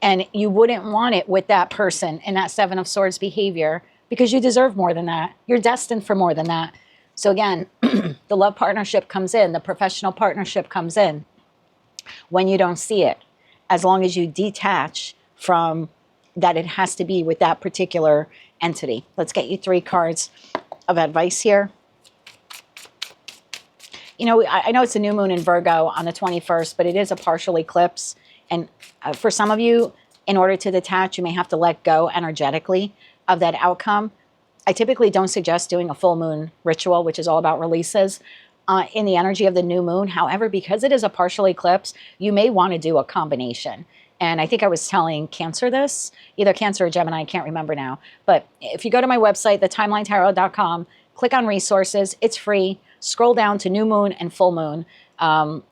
And you wouldn't want it with that person in that Seven of Swords behavior because you deserve more than that. You're destined for more than that. So again, the love partnership comes in, the professional partnership comes in when you don't see it, as long as you detach from that it has to be with that particular entity. Let's get you 3 cards of advice here. I know it's a new moon in Virgo on the 21st, but it is a partial eclipse. And for some of you, in order to detach, you may have to let go energetically of that outcome. I typically don't suggest doing a full moon ritual, which is all about releases in the energy of the new moon. However, because it is a partial eclipse, you may want to do a combination. And I think I was telling Cancer this, either Cancer or Gemini, I can't remember now. But if you go to my website, thetimelinetarot.com, click on resources, it's free. Scroll down to new moon and full moon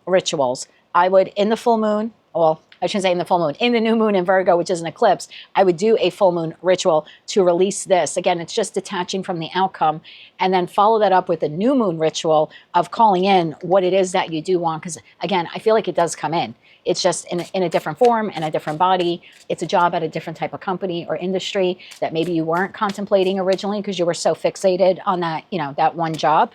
rituals. I would, in the full moon, well, I shouldn't say in the full moon, in the new moon in Virgo, which is an eclipse, I would do a full moon ritual to release this. Again, it's just detaching from the outcome, and then follow that up with a new moon ritual of calling in what it is that you do want. Because again, I feel like it does come in. It's just in a different form, in a different body. It's a job at a different type of company or industry that maybe you weren't contemplating originally because you were so fixated on that, you know, that one job.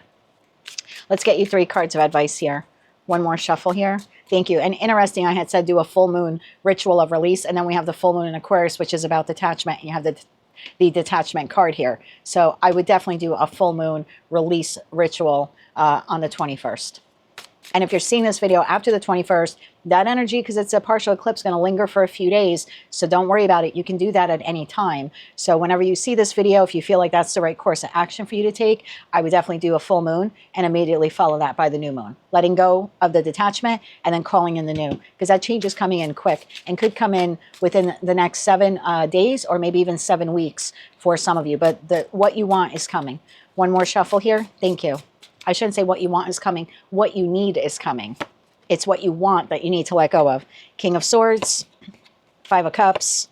Let's get you 3 cards of advice here. One more shuffle here. Thank you. And interesting, I had said do a full moon ritual of release, and then we have the full moon in Aquarius, which is about detachment, and you have the detachment card here. So I would definitely do a full moon release ritual on the 21st. And if you're seeing this video after the 21st, that energy, because it's a partial eclipse, is going to linger for a few days. So don't worry about it. You can do that at any time. So whenever you see this video, if you feel like that's the right course of action for you to take, I would definitely do a full moon and immediately follow that by the new moon. Letting go of the detachment and then calling in the new, because that change is coming in quick and could come in within the next 7 days or maybe even 7 weeks for some of you. But what you want is coming. One more shuffle here. Thank you. I shouldn't say what you want is coming. What you need is coming. It's what you want that you need to let go of. King of Swords, 5 of Cups,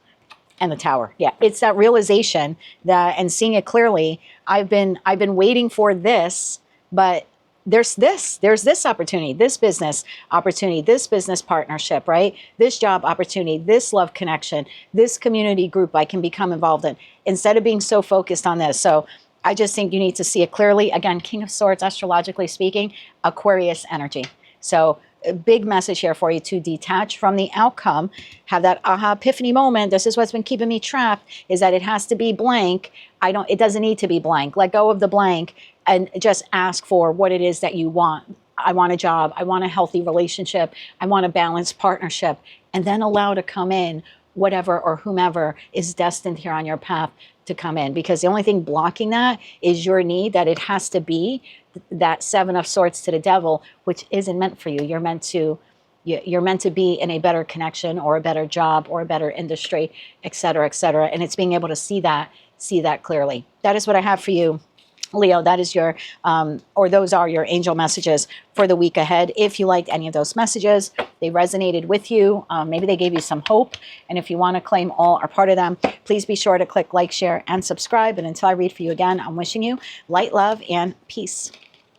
and the Tower. Yeah, it's that realization that, and seeing it clearly, I've been waiting for this, but there's this opportunity, this business opportunity, this business partnership, right? This job opportunity, this love connection, this community group I can become involved in, instead of being so focused on this. So I just think you need to see it clearly. Again, King of Swords, astrologically speaking, Aquarius energy. So a big message here for you to detach from the outcome, have that aha epiphany moment. This is what's been keeping me trapped, is that it has to be blank. It doesn't need to be blank. Let go of the blank and just ask for what it is that you want. I want a job. I want a healthy relationship. I want a balanced partnership, and then allow to come in whatever or whomever is destined here on your path to come in, because the only thing blocking that is your need that it has to be that 7 of Swords to the Devil, which isn't meant for you. You're meant to be in a better connection or a better job or a better industry, et cetera, et cetera. And it's being able to see that clearly. That is what I have for you, Leo. That is your, or those are your angel messages for the week ahead. If you liked any of those messages, they resonated with you, maybe they gave you some hope, and if you want to claim all or part of them, please be sure to click like, share, and subscribe. And until I read for you again, I'm wishing you light, love, and peace.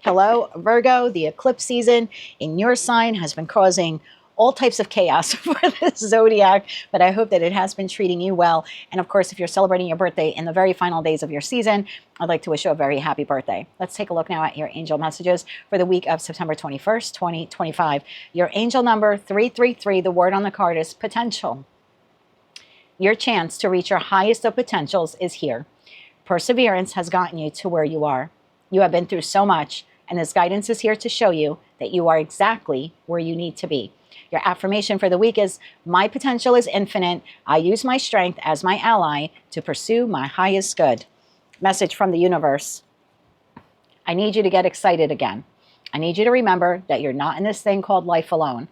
Hello, Virgo. The eclipse season in your sign has been causing all types of chaos for the zodiac, but I hope that it has been treating you well. And of course, if you're celebrating your birthday in the very final days of your season, I'd like to wish you a very happy birthday. Let's take a look now at your angel messages for the week of September 21st, 2025. Your angel number 333, the word on the card is potential. Your chance to reach your highest of potentials is here. Perseverance has gotten you to where you are. You have been through so much, and this guidance is here to show you that you are exactly where you need to be. Your affirmation for the week is, my potential is infinite. I use my strength as my ally to pursue my highest good. Message from the universe. I need you to get excited again. I need you to remember that you're not in this thing called life alone.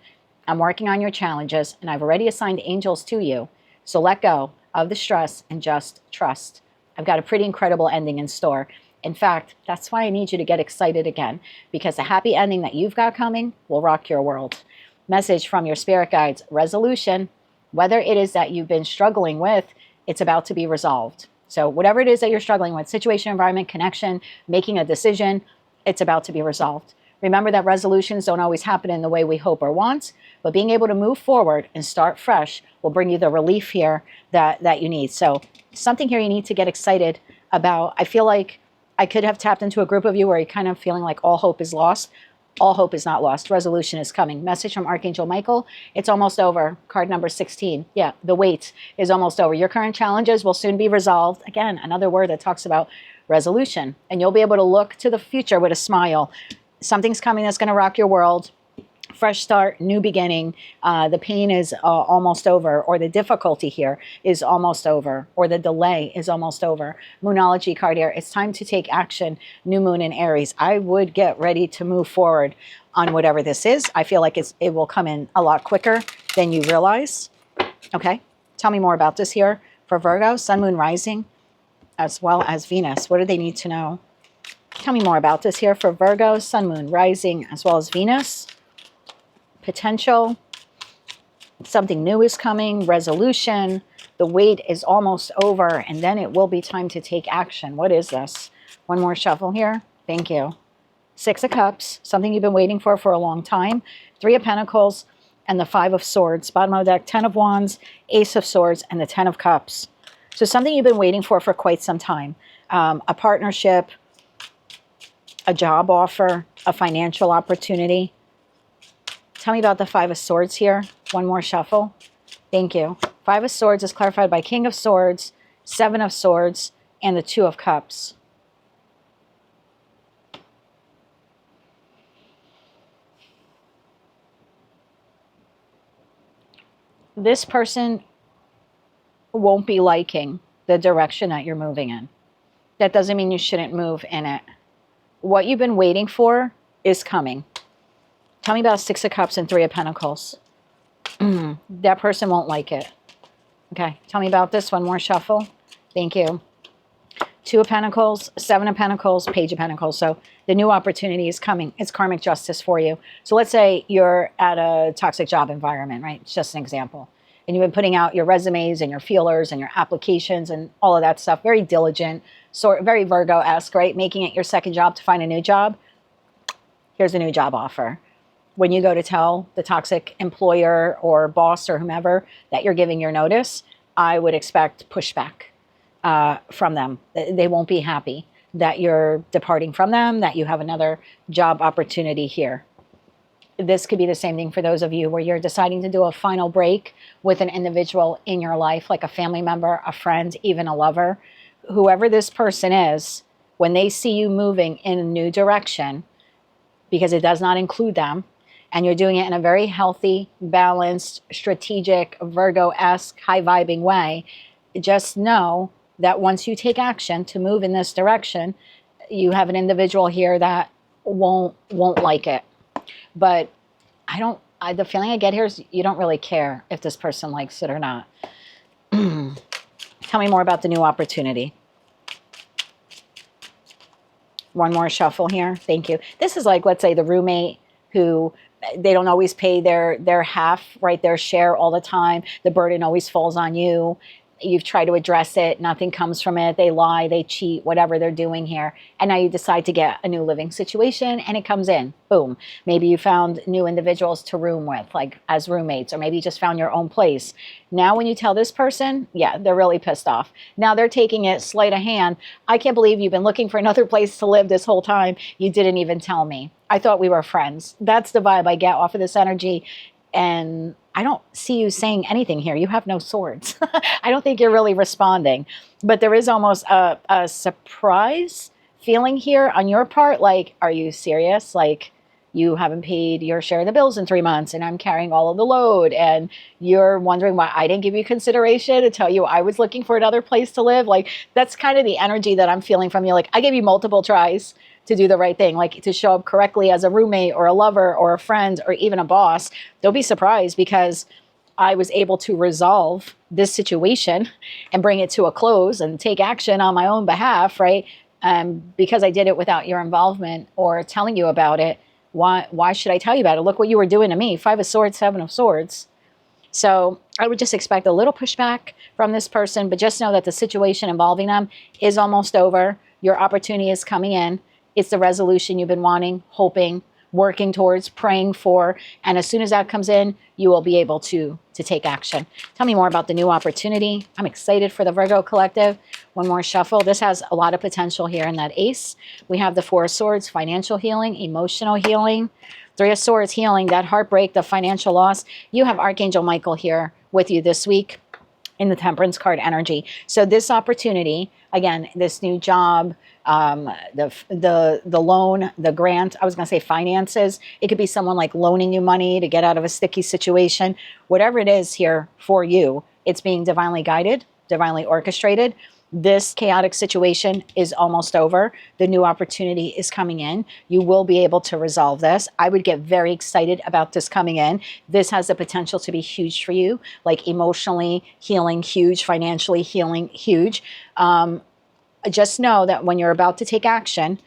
I'm working on your challenges, and I've already assigned angels to you. So let go of the stress and just trust. I've got a pretty incredible ending in store. In fact, that's why I need you to get excited again, because the happy ending that you've got coming will rock your world. Message from your spirit guides, resolution. Whether it is that you've been struggling with, it's about to be resolved. So whatever it is that you're struggling with, situation, environment, connection, making a decision, it's about to be resolved. Remember that resolutions don't always happen in the way we hope or want, but being able to move forward and start fresh will bring you the relief here that you need. So something here you need to get excited about. I feel like I could have tapped into a group of you where you're kind of feeling like all hope is lost. All hope is not lost. Resolution is coming. Message from Archangel Michael. It's almost over. Card number 16. Yeah, the wait is almost over. Your current challenges will soon be resolved. Again, another word that talks about resolution. And you'll be able to look to the future with a smile. Something's coming that's going to rock your world. Fresh start, new beginning. The pain is almost over, or the difficulty here is almost over, or the delay is almost over. Moonology card here. It's time to take action. New moon in Aries. I would get ready to move forward on whatever this is. I feel like it will come in a lot quicker than you realize. Okay. Tell me more about this here for Virgo, Sun, Moon, Rising, as well as Venus. What do they need to know? Tell me more about this here for Virgo, Sun, Moon, Rising, as well as Venus. Potential. Something new is coming. Resolution. The wait is almost over, and then it will be time to take action. What is this? One more shuffle here. Thank you. Six of Cups. Something you've been waiting for a long time. Three of Pentacles and the Five of Swords. Bottom of the deck, 10 of Wands, Ace of Swords, and the 10 of Cups. So something you've been waiting for quite some time. A partnership, a job offer, a financial opportunity. Tell me about the Five of Swords here. One more shuffle. Thank you. Five of Swords is clarified by King of Swords, Seven of Swords, and the Two of Cups. This person won't be liking the direction that you're moving in. That doesn't mean you shouldn't move in it. What you've been waiting for is coming. Tell me about Six of Cups and Three of Pentacles. That person won't like it. Okay, tell me about this. One more shuffle. Thank you. Two of Pentacles, Seven of Pentacles, Page of Pentacles. So the new opportunity is coming. It's karmic justice for you. So let's say you're at a toxic job environment, right? It's just an example. And you've been putting out your resumes and your feelers and your applications and all of that stuff. Very diligent, sort very Virgo-esque, right? Making it your second job to find a new job. Here's a new job offer. When you go to tell the toxic employer or boss or whomever that you're giving your notice, I would expect pushback from them. They won't be happy that you're departing from them, that you have another job opportunity here. This could be the same thing for those of you where you're deciding to do a final break with an individual in your life, like a family member, a friend, even a lover. Whoever this person is, when they see you moving in a new direction, because it does not include them, and you're doing it in a very healthy, balanced, strategic, Virgo-esque, high-vibing way, just know that once you take action to move in this direction, you have an individual here that won't like it. But the feeling I get here is you don't really care if this person likes it or not. Tell me more about the new opportunity. One more shuffle here. Thank you. This is like, let's say, the roommate who they don't always pay their half, right, their share all the time. The burden always falls on you. You've tried to address it. Nothing comes from it. They lie, they cheat, whatever they're doing here. And now you decide to get a new living situation and it comes in. Boom. Maybe you found new individuals to room with, like as roommates, or maybe you just found your own place. Now when you tell this person, yeah, they're really pissed off. Now they're taking it sleight of hand. I can't believe you've been looking for another place to live this whole time. You didn't even tell me. I thought we were friends. That's the vibe I get off of this energy. And I don't see you saying anything here. You have no swords. I don't think you're really responding. But there is almost a surprise feeling here on your part. Like, are you serious? Like, you haven't paid your share of the bills in 3 months and I'm carrying all of the load. And you're wondering why I didn't give you consideration to tell you I was looking for another place to live. Like, that's kind of the energy that I'm feeling from you. Like, I gave you multiple tries to do the right thing, like to show up correctly as a roommate or a lover or a friend or even a boss. Don't be surprised because I was able to resolve this situation and bring it to a close and take action on my own behalf, right? Because I did it without your involvement or telling you about it. Why should I tell you about it? Look what you were doing to me. 5 of Swords, 7 of Swords. So I would just expect a little pushback from this person, but just know that the situation involving them is almost over. Your opportunity is coming in. It's the resolution you've been wanting, hoping, working towards, praying for. And as soon as that comes in, you will be able to take action. Tell me more about the new opportunity. I'm excited for the Virgo collective. One more shuffle. This has a lot of potential here in that ace. We have the 4 of Swords, financial healing, emotional healing. 3 of Swords, healing, that heartbreak, the financial loss. You have Archangel Michael here with you this week in the Temperance card energy. So this opportunity, again, this new job, the loan, the grant, I was going to say finances. It could be someone like loaning you money to get out of a sticky situation. Whatever it is here for you, it's being divinely guided, divinely orchestrated. This chaotic situation is almost over. The new opportunity is coming in. You will be able to resolve this. I would get very excited about this coming in. This has the potential to be huge for you, like emotionally healing, huge, financially healing, huge. Just know that when you're about to take action,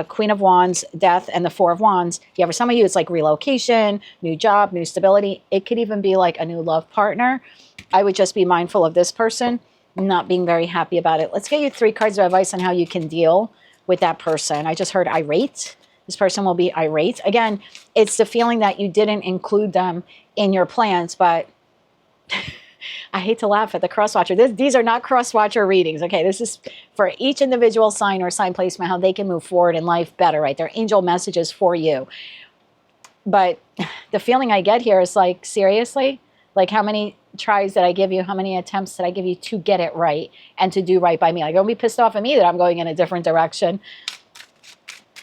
Queen of Wands, Death, and the Four of Wands, yeah, for some of you, it's like relocation, new job, new stability. It could even be like a new love partner. I would just be mindful of this person not being very happy about it. Let's get you 3 cards of advice on how you can deal with that person. I just heard irate. This person will be irate. Again, it's the feeling that you didn't include them in your plans, but I hate to laugh at the cross-watcher. These are not cross-watcher readings, okay? This is for each individual sign or sign placement, how they can move forward in life better, right? They're angel messages for you. But the feeling I get here is like, seriously? Like, how many tries did I give you? How many attempts did I give you to get it right and to do right by me? Like, don't be pissed off at me that I'm going in a different direction.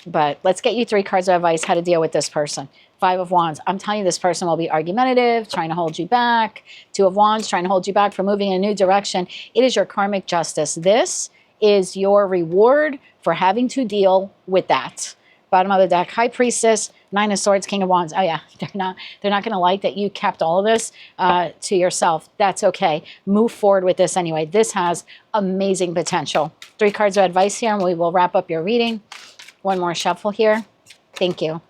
But let's get you 3 cards of advice how to deal with this person. 5 of Wands. I'm telling you, this person will be argumentative, trying to hold you back. 2 of Wands, trying to hold you back from moving in a new direction. It is your karmic justice. This is your reward for having to deal with that. Bottom of the deck, High Priestess, 9 of Swords, King of Wands. Oh yeah, they're not going to like that you kept all of this to yourself. That's okay. Move forward with this anyway. This has amazing potential. 3 cards of advice here, and we will wrap up your reading. One more shuffle here. Thank you.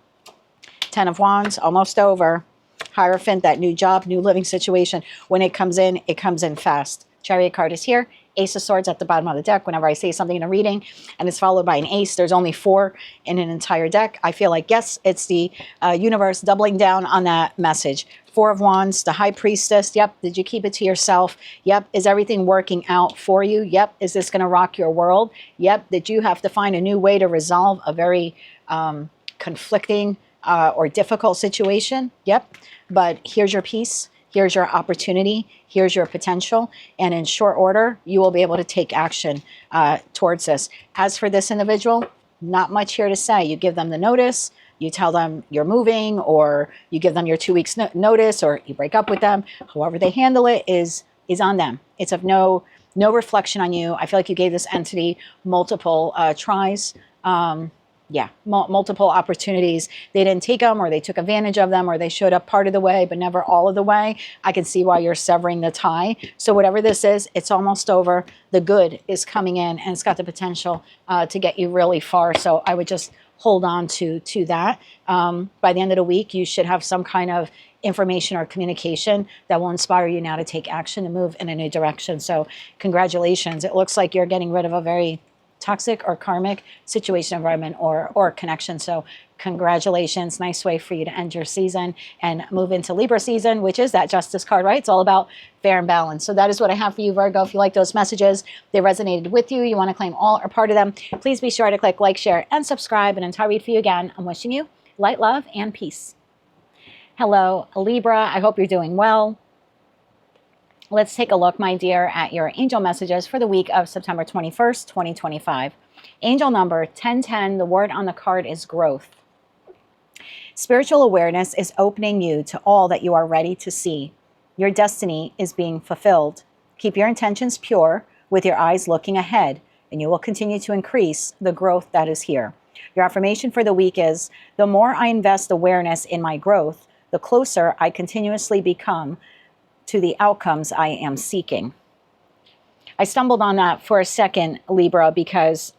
10 of Wands, almost over. Hierophant, that new job, new living situation. When it comes in fast. Chariot card is here. Ace of Swords at the bottom of the deck. Whenever I say something in a reading and it's followed by an ace, there's only 4 in an entire deck. I feel like, yes, it's the universe doubling down on that message. 4 of Wands, the High Priestess. Yep. Did you keep it to yourself? Yep. Is everything working out for you? Yep. Is this going to rock your world? Yep. Did you have to find a new way to resolve a very conflicting or difficult situation? Yep. But here's your peace. Here's your opportunity. Here's your potential. And in short order, you will be able to take action towards this. As for this individual, not much here to say. You give them the notice. You tell them you're moving, or you give them your 2 weeks notice, or you break up with them. However they handle it is on them. It's of no reflection on you. I feel like you gave this entity multiple tries. Yeah, multiple opportunities. They didn't take them, or they took advantage of them, or they showed up part of the way, but never all of the way. I can see why you're severing the tie. So whatever this is, it's almost over. The good is coming in, and it's got the potential to get you really far. So I would just hold on to that. By the end of the week, you should have some kind of information or communication that will inspire you now to take action and move in a new direction. So congratulations. It looks like you're getting rid of a very toxic or karmic situation, environment, or connection. So congratulations. Nice way for you to end your season and move into Libra season, which is that justice card, right? It's all about fair and balance. So that is what I have for you, Virgo. If you like those messages, they resonated with you, you want to claim all or part of them, please be sure to click like, share, and subscribe. And until I read for you again, I'm wishing you light, love, and peace. Hello, Libra. I hope you're doing well. Let's take a look, my dear, at your angel messages for the week of September 21st, 2025. Angel number 1010, the word on the card is growth. Spiritual awareness is opening you to all that you are ready to see. Your destiny is being fulfilled. Keep your intentions pure with your eyes looking ahead, and you will continue to increase the growth that is here. Your affirmation for the week is, the more I invest awareness in my growth, the closer I continuously become to the outcomes I am seeking. I stumbled on that for a second, Libra, because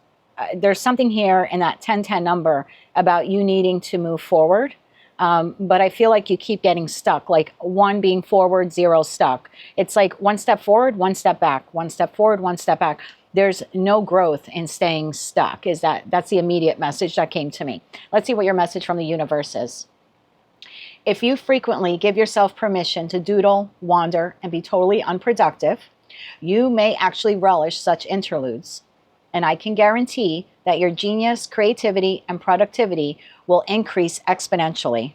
there's something here in that 1010 number about you needing to move forward. But I feel like you keep getting stuck, like 1 being forward, 0 stuck. It's like 1 step forward, 1 step back, 1 step forward, 1 step back. There's no growth in staying stuck. That's the immediate message that came to me. Let's see what your message from the universe is. If you frequently give yourself permission to doodle, wander, and be totally unproductive, you may actually relish such interludes. And I can guarantee that your genius, creativity, and productivity will increase exponentially.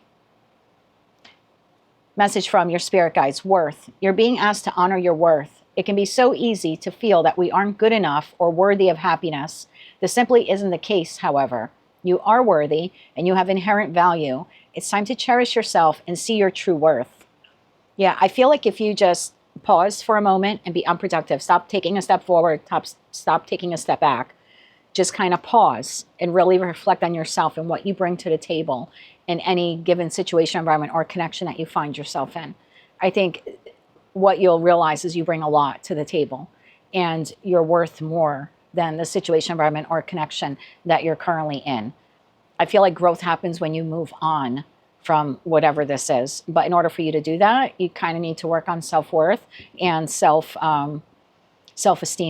Message from your spirit guides, worth. You're being asked to honor your worth. It can be so easy to feel that we aren't good enough or worthy of happiness. This simply isn't the case, however. You are worthy, and you have inherent value. It's time to cherish yourself and see your true worth. Yeah, I feel like if you just pause for a moment and be unproductive. Stop taking a step forward. Stop taking a step back. Just kind of pause and really reflect on yourself and what you bring to the table in any given situation, environment, or connection that you find yourself in. I think what you'll realize is you bring a lot to the table and you're worth more than the situation, environment, or connection that you're currently in. I feel like growth happens when you move on from whatever this is. But in order for you to do that, you kind of need to work on self-worth and self-esteem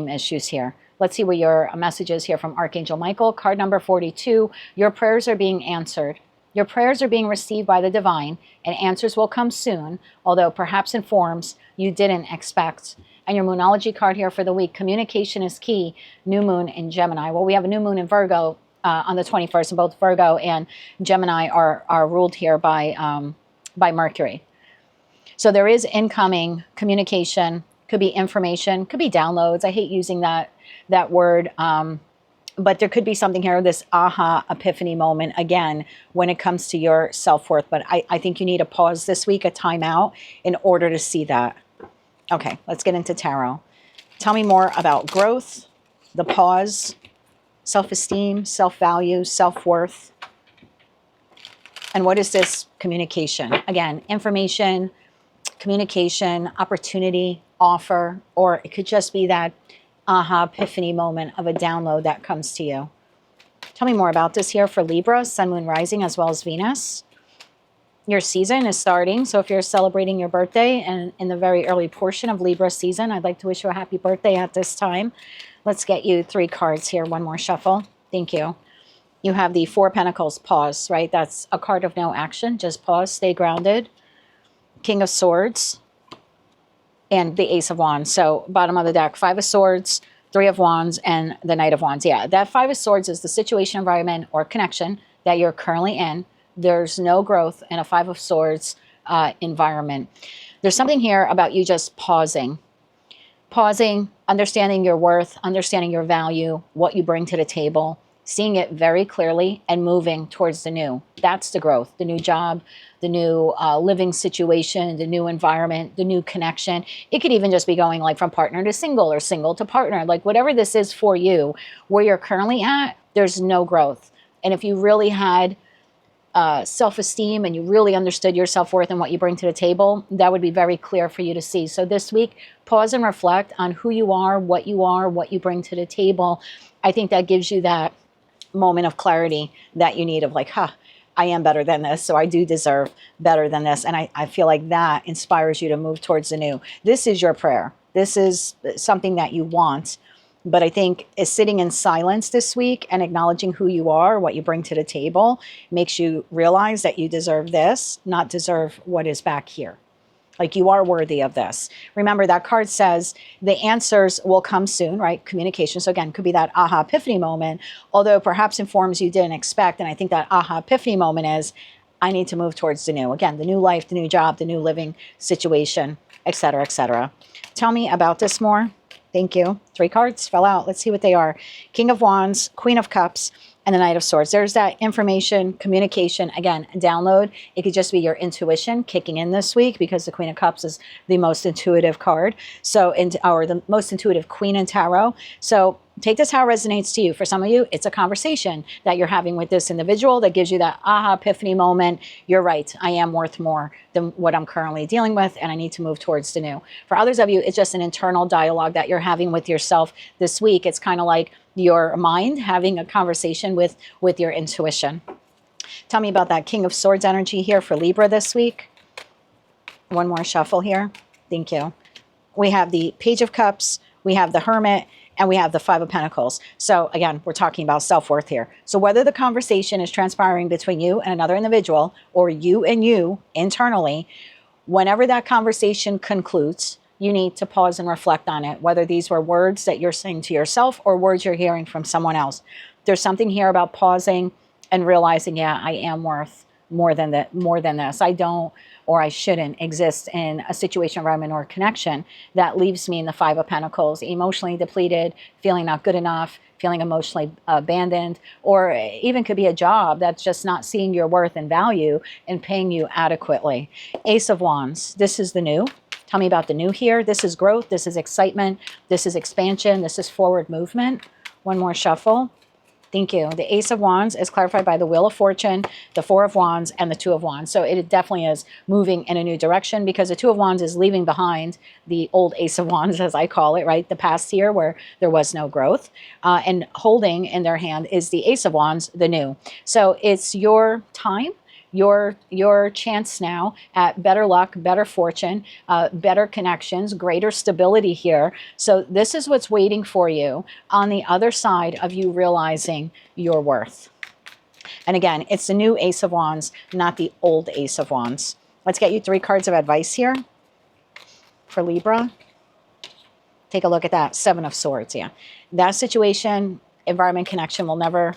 issues here. Let's see what your message is here from Archangel Michael. Card number 42. Your prayers are being answered. Your prayers are being received by the divine, and answers will come soon, although perhaps in forms you didn't expect. And your Moonology card here for the week. Communication is key. New moon in Gemini. Well, we have a new moon in Virgo on the 21st, and both Virgo and Gemini are ruled here by Mercury. So there is incoming communication. Could be information. Could be downloads. I hate using that word. But there could be something here, this aha epiphany moment, again, when it comes to your self-worth. But I think you need a pause this week, a timeout, in order to see that. Okay, let's get into tarot. Tell me more about growth, the pause, self-esteem, self-value, self-worth. And what is this communication? Again, information, communication, opportunity, offer, or it could just be that aha epiphany moment of a download that comes to you. Tell me more about this here for Libra, Sun, Moon, Rising, as well as Venus. Your season is starting, so if you're celebrating your birthday and in the very early portion of Libra season, I'd like to wish you a happy birthday at this time. Let's get you 3 cards here. One more shuffle. Thank you. You have the 4 Pentacles, pause, right? That's a card of no action. Just pause, stay grounded. King of Swords and the Ace of Wands. So bottom of the deck, 5 of Swords, 3 of Wands, and the Knight of Wands. Yeah, that 5 of Swords is the situation, environment, or connection that you're currently in. There's no growth in a 5 of Swords environment. There's something here about you just pausing. Pausing, understanding your worth, understanding your value, what you bring to the table, seeing it very clearly and moving towards the new. That's the growth, the new job, the new living situation, the new environment, the new connection. It could even just be going like from partner to single or single to partner, like whatever this is for you, where you're currently at, there's no growth. And if you really had self-esteem and you really understood your self-worth and what you bring to the table, that would be very clear for you to see. So this week, pause and reflect on who you are, what you bring to the table. I think that gives you that moment of clarity that you need of like, I am better than this, so I do deserve better than this. And I feel like that inspires you to move towards the new. This is your prayer. This is something that you want. But I think sitting in silence this week and acknowledging who you are, what you bring to the table, makes you realize that you deserve this, not deserve what is back here. Like you are worthy of this. Remember, that card says the answers will come soon, right? Communication. So again, could be that aha epiphany moment, although perhaps in forms you didn't expect. And I think that aha epiphany moment is, I need to move towards the new. Again, the new life, the new job, the new living situation, etc., etc. Tell me about this more. Thank you. 3 cards fell out. Let's see what they are. King of Wands, Queen of Cups, and the Knight of Swords. There's that information, communication, again, download. It could just be your intuition kicking in this week because the Queen of Cups is the most intuitive card. So, or the most intuitive queen in tarot. So take this how it resonates to you. For some of you, it's a conversation that you're having with this individual that gives you that aha epiphany moment. You're right. I am worth more than what I'm currently dealing with, and I need to move towards the new. For others of you, it's just an internal dialogue that you're having with yourself this week. It's kind of like your mind having a conversation with your intuition. Tell me about that King of Swords energy here for Libra this week. One more shuffle here. Thank you. We have the Page of Cups, we have the Hermit, and we have the 5 of Pentacles. So again, we're talking about self-worth here. So whether the conversation is transpiring between you and another individual, or you and you internally, whenever that conversation concludes, you need to pause and reflect on it, whether these were words that you're saying to yourself or words you're hearing from someone else. There's something here about pausing and realizing, yeah, I am worth more than this. I don't, or I shouldn't exist in a situation, environment, or connection that leaves me in the 5 of Pentacles, emotionally depleted, feeling not good enough, feeling emotionally abandoned, or even could be a job that's just not seeing your worth and value and paying you adequately. Ace of Wands, this is the new. Tell me about the new here. This is growth. This is excitement. This is expansion. This is forward movement. One more shuffle. Thank you. The Ace of Wands is clarified by the Wheel of Fortune, the Four of Wands, and the Two of Wands. So it definitely is moving in a new direction, because the Two of Wands is leaving behind the old Ace of Wands, as I call it, right? The past year where there was no growth. And holding in their hand is the Ace of Wands, the new. So it's your time, your chance now at better luck, better fortune, better connections, greater stability here. So this is what's waiting for you on the other side of you realizing your worth. And again, it's the new Ace of Wands, not the old Ace of Wands. Let's get you 3 cards of advice here for Libra. Take a look at that. 7 of Swords. Yeah. That situation, environment, connection will never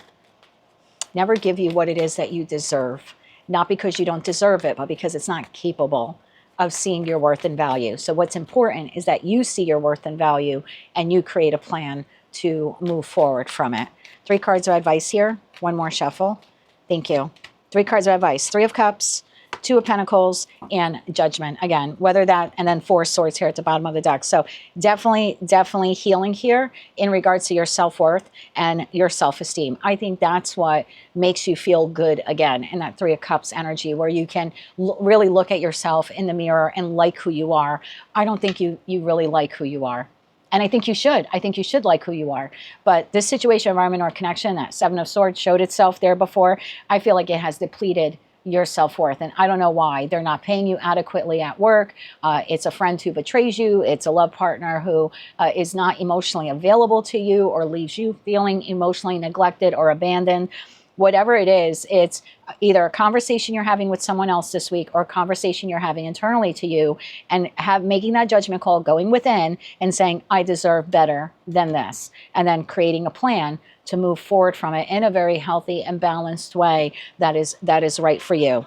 give you what it is that you deserve. Not because you don't deserve it, but because it's not capable of seeing your worth and value. So what's important is that you see your worth and value and you create a plan to move forward from it. 3 cards of advice here. One more shuffle. Thank you. 3 cards of advice. 3 of Cups, 2 of Pentacles, and Judgment. Again, whether that, and then 4 Swords here at the bottom of the deck. So definitely healing here in regards to your self-worth and your self-esteem. I think that's what makes you feel good again in that 3 of Cups energy, where you can really look at yourself in the mirror and like who you are. I don't think you really like who you are. And I think you should. I think you should like who you are. But this situation, environment, or connection, that 7 of Swords showed itself there before. I feel like it has depleted your self-worth, and I don't know why. They're not paying you adequately at work. It's a friend who betrays you. It's a love partner who is not emotionally available to you, or leaves you feeling emotionally neglected or abandoned. Whatever it is, it's either a conversation you're having with someone else this week, or a conversation you're having internally to you, and making that judgment call, going within and saying, I deserve better than this, and then creating a plan to move forward from it in a very healthy and balanced way that is right for you.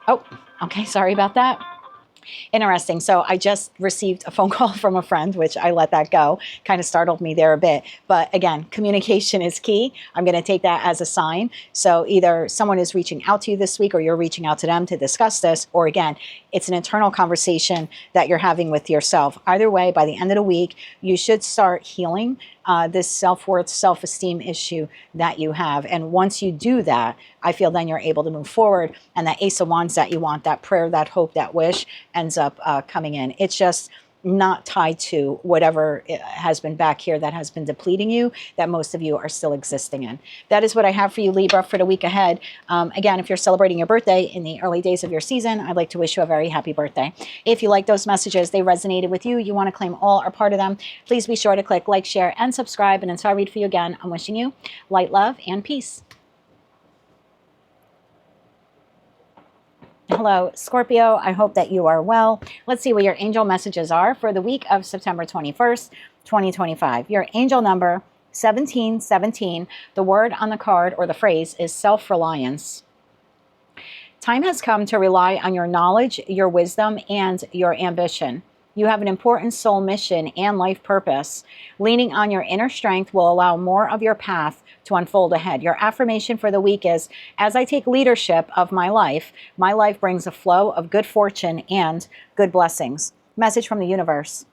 Oh, okay, sorry about that. Interesting. So I just received a phone call from a friend, which I let that go. Kind of startled me there a bit. But again, communication is key. I'm going to take that as a sign. So either someone is reaching out to you this week, or you're reaching out to them to discuss this, or again, it's an internal conversation that you're having with yourself. Either way, by the end of the week, you should start healing this self-worth, self-esteem issue that you have. And once you do that, I feel then you're able to move forward, and that Ace of Wands that you want, that prayer, that hope, that wish, ends up coming in. It's just not tied to whatever has been back here that has been depleting you, that most of you are still existing in. That is what I have for you, Libra, for the week ahead. Again, if you're celebrating your birthday in the early days of your season, I'd like to wish you a very happy birthday. If you like those messages, they resonated with you, you want to claim all or part of them, please be sure to click like, share, and subscribe. And until I read for you again, I'm wishing you light, love, and peace. Hello, Scorpio. I hope that you are well. Let's see what your angel messages are for the week of September 21st, 2025. Your angel number, 1717. The word on the card, or the phrase, is self-reliance. Time has come to rely on your knowledge, your wisdom, and your ambition. You have an important soul mission and life purpose. Leaning on your inner strength will allow more of your path to unfold ahead. Your affirmation for the week is, as I take leadership of my life brings a flow of good fortune and good blessings. Message from the universe.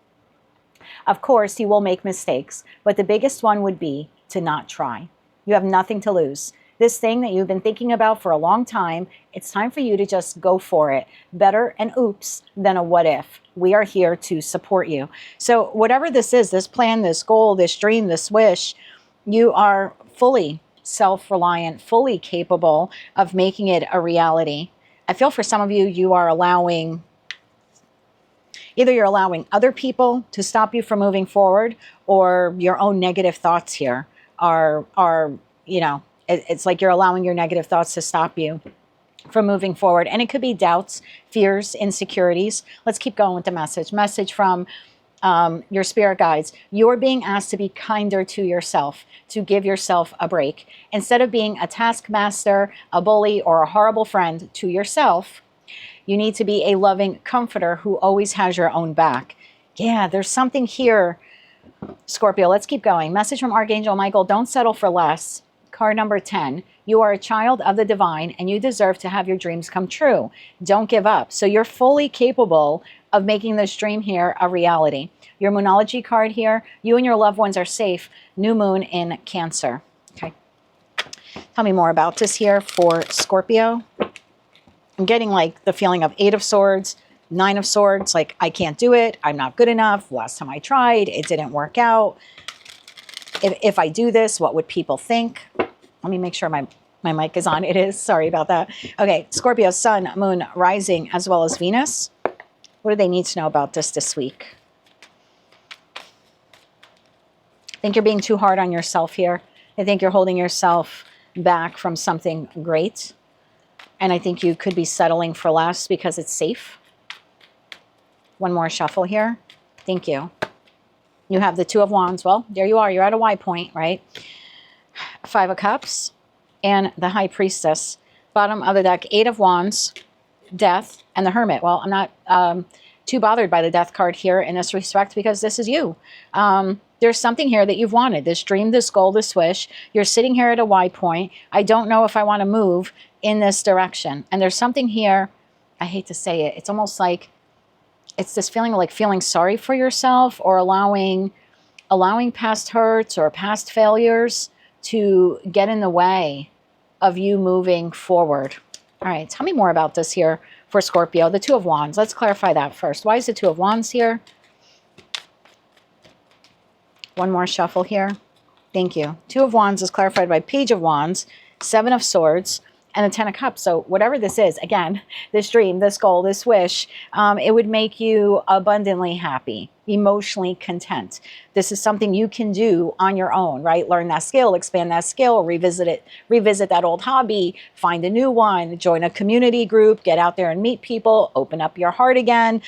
Of course, you will make mistakes, but the biggest one would be to not try. You have nothing to lose. This thing that you've been thinking about for a long time, it's time for you to just go for it. Better an oops than a what if. We are here to support you. So whatever this is, this plan, this goal, this dream, this wish, you are fully self-reliant, fully capable of making it a reality. I feel for some of you, you are allowing, either you're allowing other people to stop you from moving forward, or your own negative thoughts here are it's like you're allowing your negative thoughts to stop you from moving forward. And it could be doubts, fears, insecurities. Let's keep going with the message. Message from your spirit guides. You're being asked to be kinder to yourself, to give yourself a break. Instead of being a taskmaster, a bully, or a horrible friend to yourself, you need to be a loving comforter who always has your own back. Yeah, there's something here, Scorpio. Let's keep going. Message from Archangel Michael. Don't settle for less. Card number 10. You are a child of the divine, and you deserve to have your dreams come true. Don't give up. So you're fully capable of making this dream here a reality. Your Moonology card here, you and your loved ones are safe. New moon in Cancer. Okay. Tell me more about this here for Scorpio. I'm getting like the feeling of 8 of Swords, 9 of Swords, like I can't do it. I'm not good enough. Last time I tried, it didn't work out. If I do this, what would people think? Let me make sure my mic is on. It is. Sorry about that. Okay, Scorpio, Sun, Moon, Rising, as well as Venus. What do they need to know about this week? I think you're being too hard on yourself here. I think you're holding yourself back from something great. And I think you could be settling for less because it's safe. One more shuffle here. Thank you. You have the 2 of Wands. Well, there you are. You're at a Y point, right? 5 of Cups and the High Priestess. Bottom of the deck, 8 of Wands, Death, and the Hermit. Well, I'm not too bothered by the Death card here in this respect because this is you. There's something here that you've wanted, this dream, this goal, this wish. You're sitting here at a Y point. I don't know if I want to move in this direction. And there's something here, I hate to say it, it's almost like, it's this feeling of like feeling sorry for yourself or allowing past hurts or past failures to get in the way of you moving forward. All right, tell me more about this here for Scorpio. The 2 of Wands, let's clarify that first. Why is the 2 of Wands here? One more shuffle here. Thank you. 2 of Wands is clarified by Page of Wands, 7 of Swords, and the 10 of Cups. So whatever this is, again, this dream, this goal, this wish, it would make you abundantly happy, emotionally content. This is something you can do on your own, right? Learn that skill, expand that skill, revisit that old hobby, find a new one, join a community group, get out there and meet people, open up your heart again.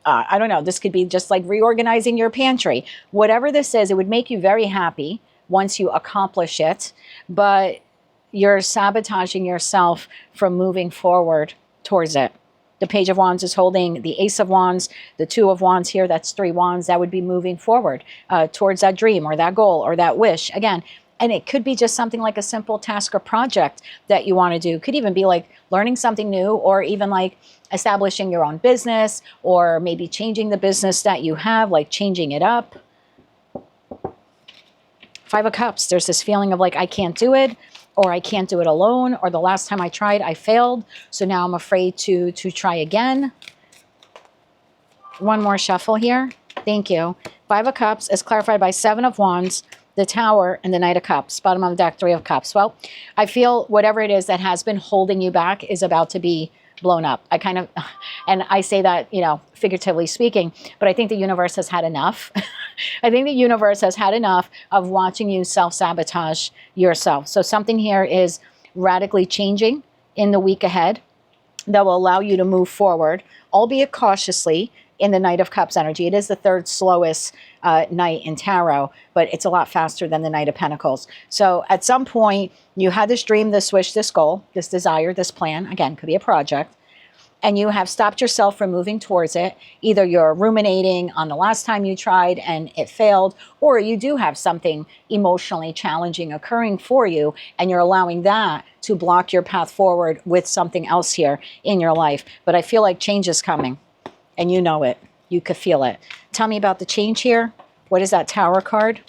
I don't know, this could be just like reorganizing your pantry. Whatever this is, it would make you very happy once you accomplish it, but you're sabotaging yourself from moving forward towards it. The Page of Wands is holding the Ace of Wands, the 2 of Wands here, that's 3 wands. That would be moving forward towards that dream or that goal or that wish. Again, and it could be just something like a simple task or project that you want to do. Could even be like learning something new or even like establishing your own business or maybe changing the business that you have, like changing it up. 5 of Cups, there's this feeling of like, I can't do it, or I can't do it alone, or the last time I tried, I failed. So now I'm afraid to try again. One more shuffle here. Thank you. 5 of Cups is clarified by 7 of Wands, the Tower, and the Knight of Cups. Bottom of the deck, 3 of Cups. Well, I feel whatever it is that has been holding you back is about to be blown up. And I say that, you know, figuratively speaking, but I think the universe has had enough. I think the universe has had enough of watching you self-sabotage yourself. So something here is radically changing in the week ahead that will allow you to move forward, albeit cautiously, in the Knight of Cups energy. It is the 3rd slowest night in tarot, but it's a lot faster than the Knight of Pentacles. So at some point, you had this dream, this wish, this goal, this desire, this plan. Again, could be a project. And you have stopped yourself from moving towards it. Either you're ruminating on the last time you tried and it failed, or you do have something emotionally challenging occurring for you, and you're allowing that to block your path forward with something else here in your life. But I feel like change is coming. And you know it. You could feel it. Tell me about the change here. What is that Tower card?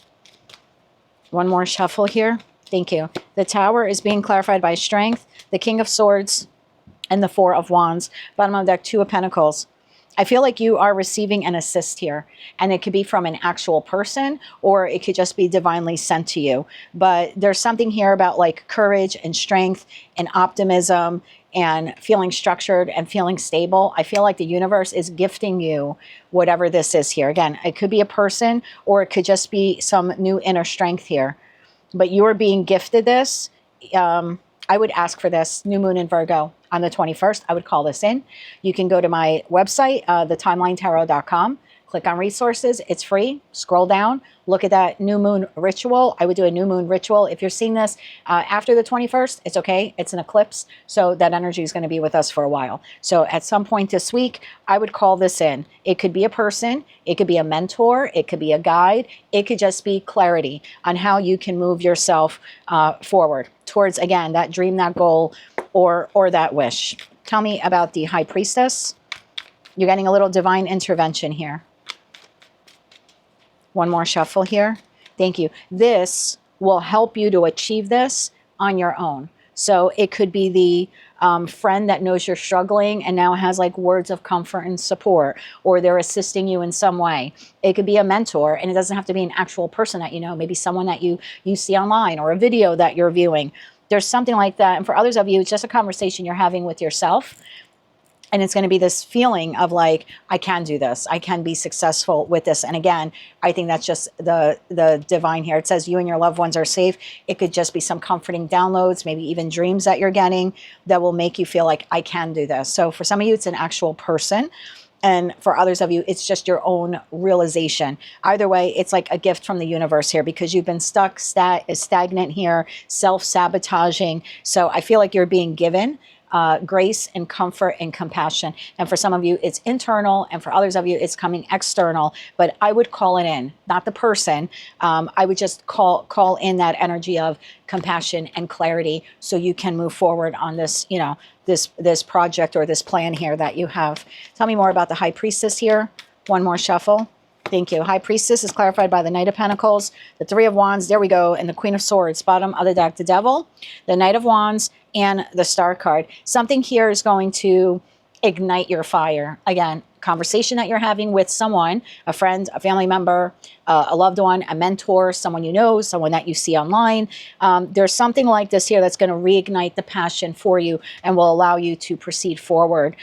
One more shuffle here. Thank you. The Tower is being clarified by Strength, the King of Swords, and the 4 of Wands. Bottom of the deck, 2 of Pentacles. I feel like you are receiving an assist here. And it could be from an actual person, or it could just be divinely sent to you. But there's something here about like courage and strength and optimism and feeling structured and feeling stable. I feel like the universe is gifting you whatever this is here. Again, it could be a person, or it could just be some new inner strength here. But you are being gifted this. I would ask for this. New moon in Virgo on the 21st. I would call this in. You can go to my website, thetimelinetarot.com. Click on resources. It's free. Scroll down. Look at that new moon ritual. I would do a new moon ritual. If you're seeing this after the 21st, it's okay. It's an eclipse. So that energy is going to be with us for a while. So at some point this week, I would call this in. It could be a person. It could be a mentor. It could be a guide. It could just be clarity on how you can move yourself forward towards, again, that dream, that goal, or that wish. Tell me about the High Priestess. You're getting a little divine intervention here. One more shuffle here. Thank you. This will help you to achieve this on your own. So it could be the friend that knows you're struggling and now has like words of comfort and support, or they're assisting you in some way. It could be a mentor, and it doesn't have to be an actual person that you know, maybe someone that you see online or a video that you're viewing. There's something like that. And for others of you, it's just a conversation you're having with yourself. And it's going to be this feeling of like, I can do this. I can be successful with this. And again, I think that's just the divine here. It says you and your loved ones are safe. It could just be some comforting downloads, maybe even dreams that you're getting that will make you feel like I can do this. So for some of you, it's an actual person. And for others of you, it's just your own realization. Either way, it's like a gift from the universe here, because you've been stuck, stagnant here, self-sabotaging. So I feel like you're being given grace and comfort and compassion. And for some of you, it's internal, and for others of you, it's coming external. But I would call it in, not the person. I would just call in that energy of compassion and clarity, so you can move forward on this, you know, this project or this plan here that you have. Tell me more about the High Priestess here. One more shuffle. Thank you. High Priestess is clarified by the Knight of Pentacles, the Three of Wands, there we go, and the Queen of Swords. Bottom of the deck, the Devil, the Knight of Wands, and the Star card. Something here is going to ignite your fire. Again, conversation that you're having with someone, a friend, a family member, a loved one, a mentor, someone you know, someone that you see online. There's something like this here that's going to reignite the passion for you and will allow you to proceed forward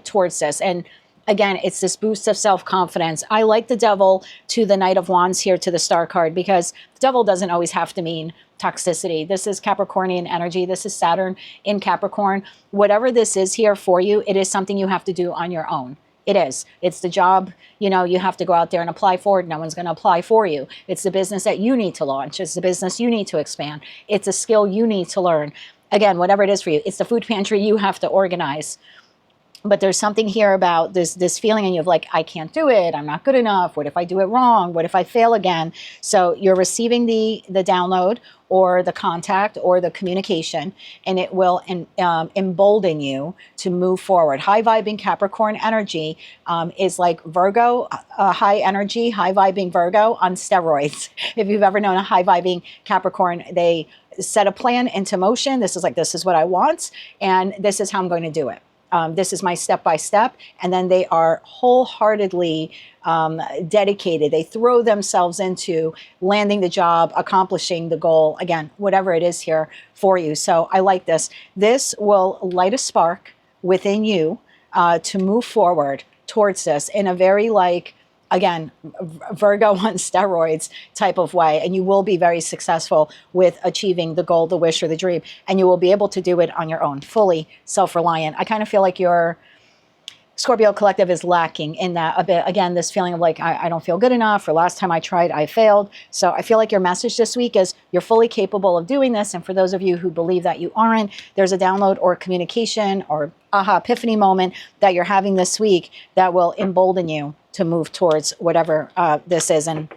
towards this. And again, it's this boost of self-confidence. I like the Devil to the Knight of Wands here to the Star card, because the Devil doesn't always have to mean toxicity. This is Capricornian energy. This is Saturn in Capricorn. Whatever this is here for you, it is something you have to do on your own. It is. It's the job, you know, you have to go out there and apply for it. No one's going to apply for you. It's the business that you need to launch. It's the business you need to expand. It's a skill you need to learn. Again, whatever it is for you, it's the food pantry you have to organize. But there's something here about this feeling in you of like, I can't do it. I'm not good enough. What if I do it wrong? What if I fail again? So you're receiving the download or the contact or the communication, and it will embolden you to move forward. High vibing Capricorn energy is like Virgo, high energy, high vibing Virgo on steroids. If you've ever known a high vibing Capricorn, they set a plan into motion. This is like, this is what I want, and this is how I'm going to do it. This is my step-by-step, and then they are wholeheartedly dedicated. They throw themselves into landing the job, accomplishing the goal, again, whatever it is here for you. So I like this. This will light a spark within you to move forward towards this in a very like, again, Virgo on steroids type of way. And you will be very successful with achieving the goal, the wish, or the dream. And you will be able to do it on your own, fully self-reliant. I kind of feel like your Scorpio collective is lacking in that a bit. Again, this feeling of like, I don't feel good enough, or last time I tried, I failed. So I feel like your message this week is you're fully capable of doing this. And for those of you who believe that you aren't, there's a download or communication or aha epiphany moment that you're having this week that will embolden you to move towards whatever this is. And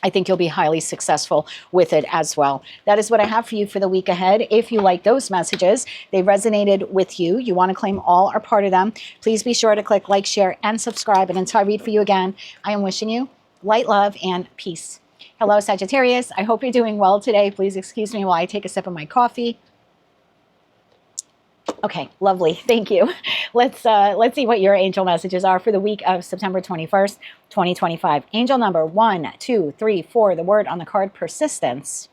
I think you'll be highly successful with it as well. That is what I have for you for the week ahead. If you like those messages, they resonated with you, you want to claim all or part of them, please be sure to click like, share, and subscribe. And until I read for you again, I am wishing you light, love, and peace. Hello, Sagittarius. I hope you're doing well today. Please excuse me while I take a sip of my coffee. Okay, lovely. Thank you. Let's see what your angel messages are for the week of September 21st, 2025. Angel number 1, 2, 3, 4. The word on the card, persistence.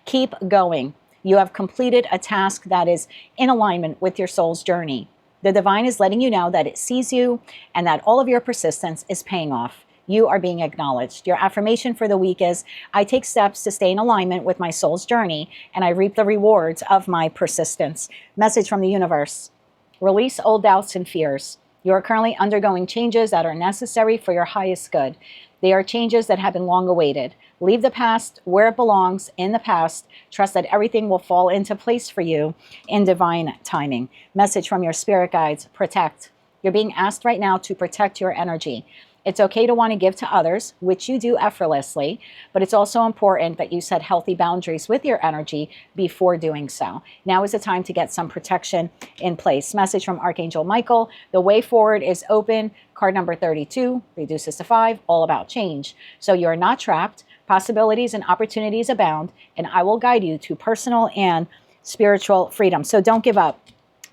Keep going. You have completed a task that is in alignment with your soul's journey. The divine is letting you know that it sees you and that all of your persistence is paying off. You are being acknowledged. Your affirmation for the week is, I take steps to stay in alignment with my soul's journey, and I reap the rewards of my persistence. Message from the universe. Release old doubts and fears. You are currently undergoing changes that are necessary for your highest good. They are changes that have been long awaited. Leave the past where it belongs, in the past. Trust that everything will fall into place for you in divine timing. Message from your spirit guides. Protect. You're being asked right now to protect your energy. It's okay to want to give to others, which you do effortlessly, but it's also important that you set healthy boundaries with your energy before doing so. Now is the time to get some protection in place. Message from Archangel Michael. The way forward is open. Card number 32 reduces to 5, all about change. So you're not trapped. Possibilities and opportunities abound, and I will guide you to personal and spiritual freedom. So don't give up.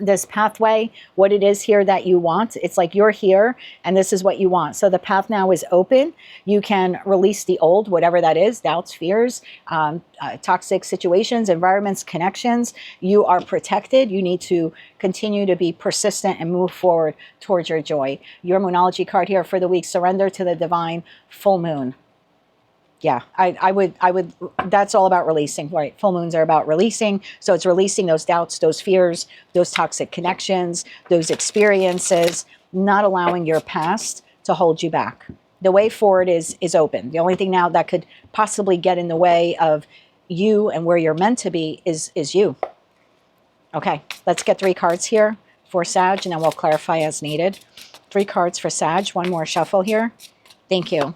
This pathway, what it is here that you want, it's like you're here and this is what you want. So the path now is open. You can release the old, whatever that is, doubts, fears, toxic situations, environments, connections. You are protected. You need to continue to be persistent and move forward towards your joy. Your Moonology card here for the week, surrender to the divine full moon. Yeah, I would, that's all about releasing, right? Full moons are about releasing. So it's releasing those doubts, those fears, those toxic connections, those experiences, not allowing your past to hold you back. The way forward is open. The only thing now that could possibly get in the way of you and where you're meant to be is you. Okay, let's get 3 cards here for Sag, and then we'll clarify as needed. 3 cards for Sag, one more shuffle here. Thank you.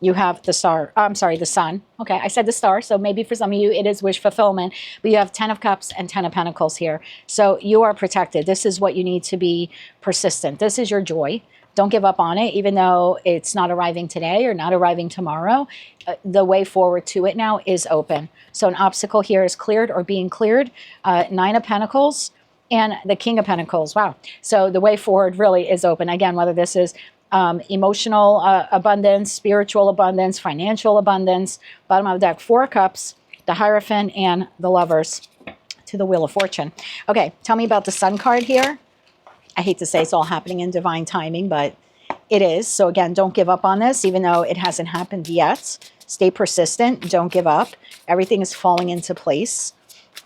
You have the star, the sun. Okay, I said the star, so maybe for some of you it is wish fulfillment, but you have 10 of Cups and 10 of Pentacles here. So you are protected. This is what you need to be persistent. This is your joy. Don't give up on it, even though it's not arriving today or not arriving tomorrow. The way forward to it now is open. So an obstacle here is cleared or being cleared. 9 of Pentacles and the King of Pentacles. Wow. So the way forward really is open. Again, whether this is emotional abundance, spiritual abundance, financial abundance. Bottom of the deck, 4 of Cups, the Hierophant, and the Lovers to the Wheel of Fortune. Okay, tell me about the Sun card here. I hate to say it's all happening in divine timing, but it is. So again, don't give up on this, even though it hasn't happened yet. Stay persistent. Don't give up. Everything is falling into place.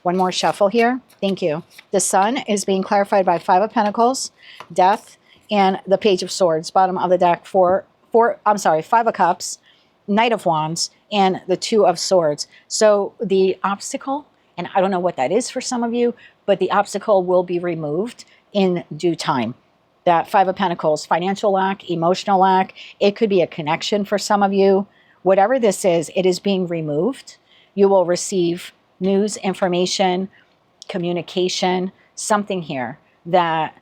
One more shuffle here. Thank you. The Sun is being clarified by 5 of Pentacles, Death, and the Page of Swords. Bottom of the deck, 5 of Cups, Knight of Wands, and the 2 of Swords. So the obstacle, and I don't know what that is for some of you, but the obstacle will be removed in due time. That 5 of Pentacles, financial lack, emotional lack, it could be a connection for some of you. Whatever this is, it is being removed. You will receive news, information, communication, something here that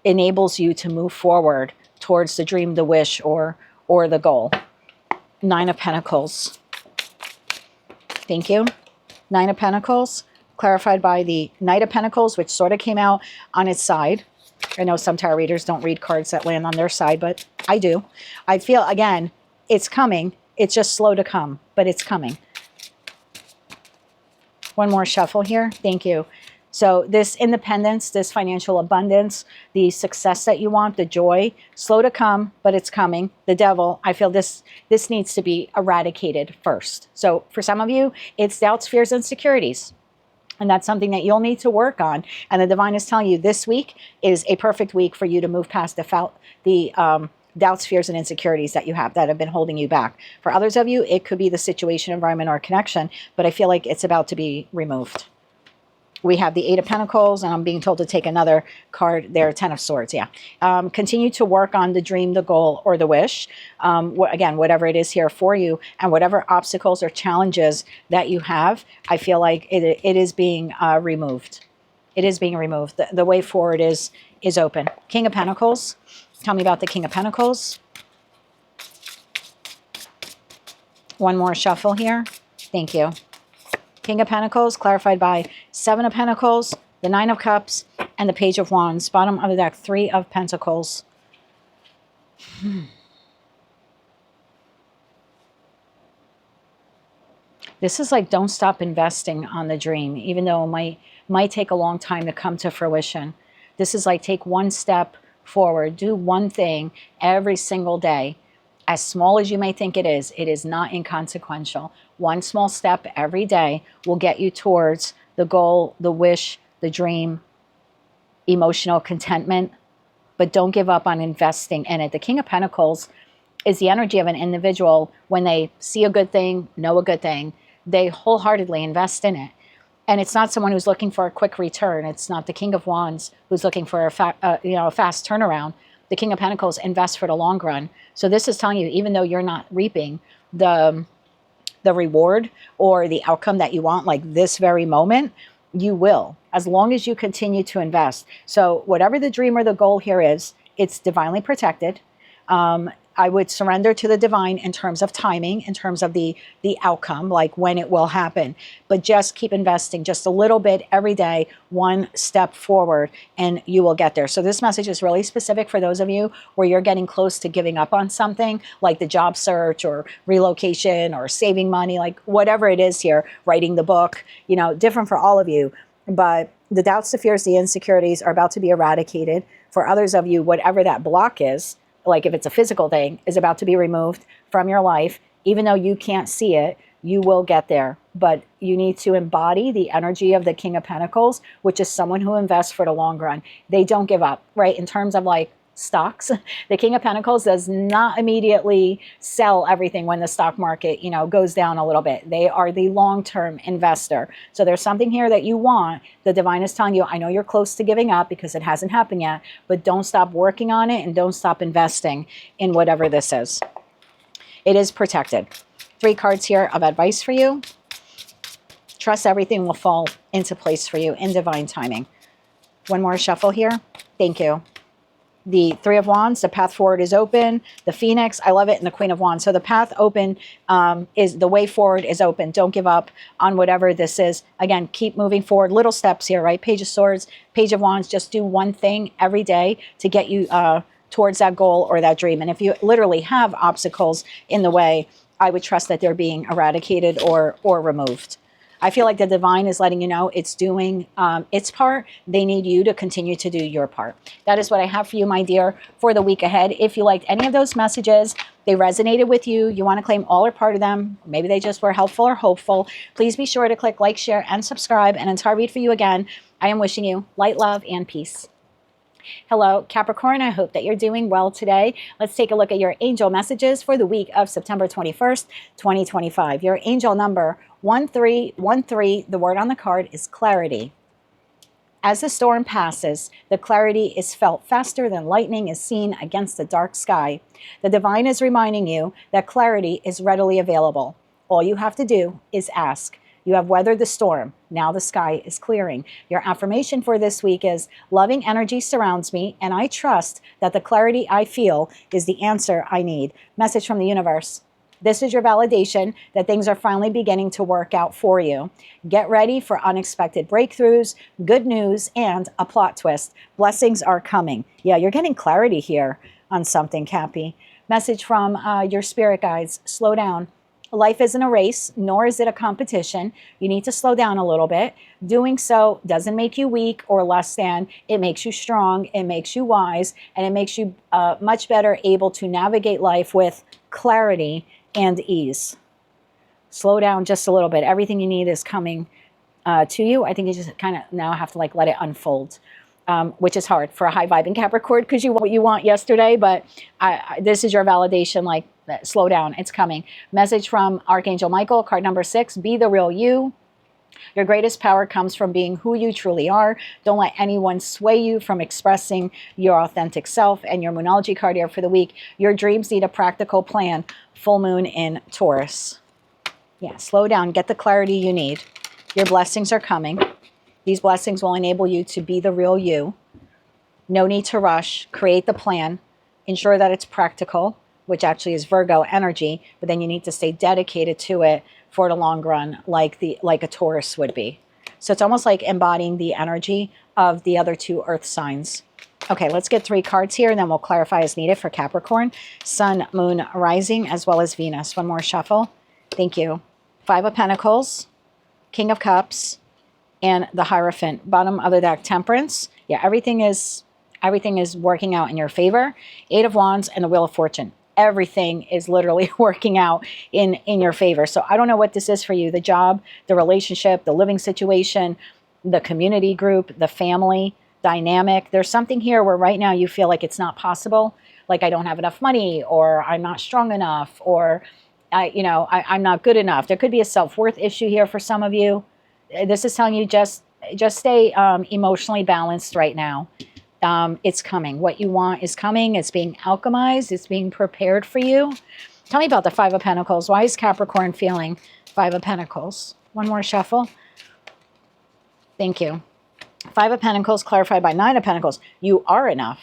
enables you to move forward towards the dream, the wish, or the goal. 9 of Pentacles. Thank you. 9 of Pentacles, clarified by the Knight of Pentacles, which sort of came out on its side. I know some tarot readers don't read cards that land on their side, but I do. I feel, again, it's coming. It's just slow to come, but it's coming. One more shuffle here. Thank you. So this independence, this financial abundance, the success that you want, the joy, slow to come, but it's coming. The Devil, I feel this needs to be eradicated first. So for some of you, it's doubts, fears, insecurities. And that's something that you'll need to work on. And the Divine is telling you this week is a perfect week for you to move past the doubts, fears, and insecurities that you have that have been holding you back. For others of you, it could be the situation, environment, or connection, but I feel like it's about to be removed. We have the 8 of Pentacles, and I'm being told to take another card there, 10 of Swords, yeah. Continue to work on the dream, the goal, or the wish. Again, whatever it is here for you, and whatever obstacles or challenges that you have, I feel like it is being removed. It is being removed. The way forward is open. King of Pentacles. Tell me about the King of Pentacles. One more shuffle here. Thank you. King of Pentacles, clarified by 7 of Pentacles, the 9 of Cups, and the Page of Wands. Bottom of the deck, 3 of Pentacles. This is like, don't stop investing on the dream, even though it might take a long time to come to fruition. This is like, take one step forward. Do one thing every single day. As small as you may think it is not inconsequential. One small step every day will get you towards the goal, the wish, the dream, emotional contentment. But don't give up on investing in it. The King of Pentacles is the energy of an individual. When they see a good thing, know a good thing, they wholeheartedly invest in it. And it's not someone who's looking for a quick return. It's not the King of Wands who's looking for a fast turnaround. the King of Pentacles, invest for the long run. So this is telling you, even though you're not reaping the reward or the outcome that you want, like this very moment, you will, as long as you continue to invest. So whatever the dream or the goal here is, it's divinely protected. I would surrender to the divine in terms of timing, in terms of the outcome, like when it will happen. But just keep investing just a little bit every day, one step forward, and you will get there. So this message is really specific for those of you where you're getting close to giving up on something, like the job search or relocation or saving money, like whatever it is here, writing the book, you know, different for all of you. But the doubts, the fears, the insecurities are about to be eradicated. For others of you, whatever that block is, like if it's a physical thing, is about to be removed from your life. Even though you can't see it, you will get there. But you need to embody the energy of the King of Pentacles, which is someone who invests for the long run. They don't give up, right? In terms of like stocks, the King of Pentacles does not immediately sell everything when the stock market, you know, goes down a little bit. They are the long-term investor. So there's something here that you want. The divine is telling you, I know you're close to giving up because it hasn't happened yet, but don't stop working on it and don't stop investing in whatever this is. It is protected. 3 cards here of advice for you. Trust everything will fall into place for you in divine timing. One more shuffle here. Thank you. The 3 of Wands, the path forward is open. The Phoenix, I love it, and the Queen of Wands. So the path open is, the way forward is open. Don't give up on whatever this is. Again, keep moving forward. Little steps here, right? Page of Swords, Page of Wands. Just do one thing every day to get you towards that goal or that dream. And if you literally have obstacles in the way, I would trust that they're being eradicated or removed. I feel like the divine is letting you know it's doing its part. They need you to continue to do your part. That is what I have for you, my dear, for the week ahead. If you liked any of those messages, they resonated with you, you want to claim all or part of them, maybe they just were helpful or hopeful, please be sure to click like, share, and subscribe. And until I read for you again, I am wishing you light, love, and peace. Hello, Capricorn. I hope that you're doing well today. Let's take a look at your angel messages for the week of September 21st, 2025. Your angel number 1313, the word on the card is clarity. As the storm passes, the clarity is felt faster than lightning is seen against the dark sky. The divine is reminding you that clarity is readily available. All you have to do is ask. You have weathered the storm. Now the sky is clearing. Your affirmation for this week is, loving energy surrounds me, and I trust that the clarity I feel is the answer I need. Message from the universe. This is your validation that things are finally beginning to work out for you. Get ready for unexpected breakthroughs, good news, and a plot twist. Blessings are coming. Yeah, you're getting clarity here on something, Cappy. Message from your spirit guides. Slow down. Life isn't a race, nor is it a competition. You need to slow down a little bit. Doing so doesn't make you weak or less than. It makes you strong, it makes you wise, and it makes you much better able to navigate life with clarity and ease. Slow down just a little bit. Everything you need is coming to you. I think you just kind of now have to like let it unfold, which is hard for a high vibing Capricorn because you want what you want yesterday, but this is your validation, like slow down, it's coming. Message from Archangel Michael, card number 6, be the real you. Your greatest power comes from being who you truly are. Don't let anyone sway you from expressing your authentic self. And your Moonology card here for the week, your dreams need a practical plan. Full moon in Taurus. Yeah, slow down, get the clarity you need. Your blessings are coming. These blessings will enable you to be the real you. No need to rush. Create the plan. Ensure that it's practical, which actually is Virgo energy, but then you need to stay dedicated to it for the long run, like a Taurus would be. So it's almost like embodying the energy of the other 2 earth signs. Okay, let's get 3 cards here, and then we'll clarify as needed for Capricorn, Sun, Moon, Rising, as well as Venus. One more shuffle. Thank you. 5 of Pentacles, King of Cups, and the Hierophant. Bottom of the deck, Temperance. Yeah, everything is working out in your favor. 8 of Wands and the Wheel of Fortune. Everything is literally working out in your favor. So I don't know what this is for you. The job, the relationship, the living situation, the community group, the family dynamic. There's something here where right now you feel like it's not possible. Like I don't have enough money, or I'm not strong enough, or I'm not good enough. There could be a self-worth issue here for some of you. This is telling you just stay emotionally balanced right now. It's coming. What you want is coming. It's being alchemized. It's being prepared for you. Tell me about the Five of Pentacles. Why is Capricorn feeling Five of Pentacles? One more shuffle. Thank you. Five of Pentacles clarified by Nine of Pentacles. You are enough.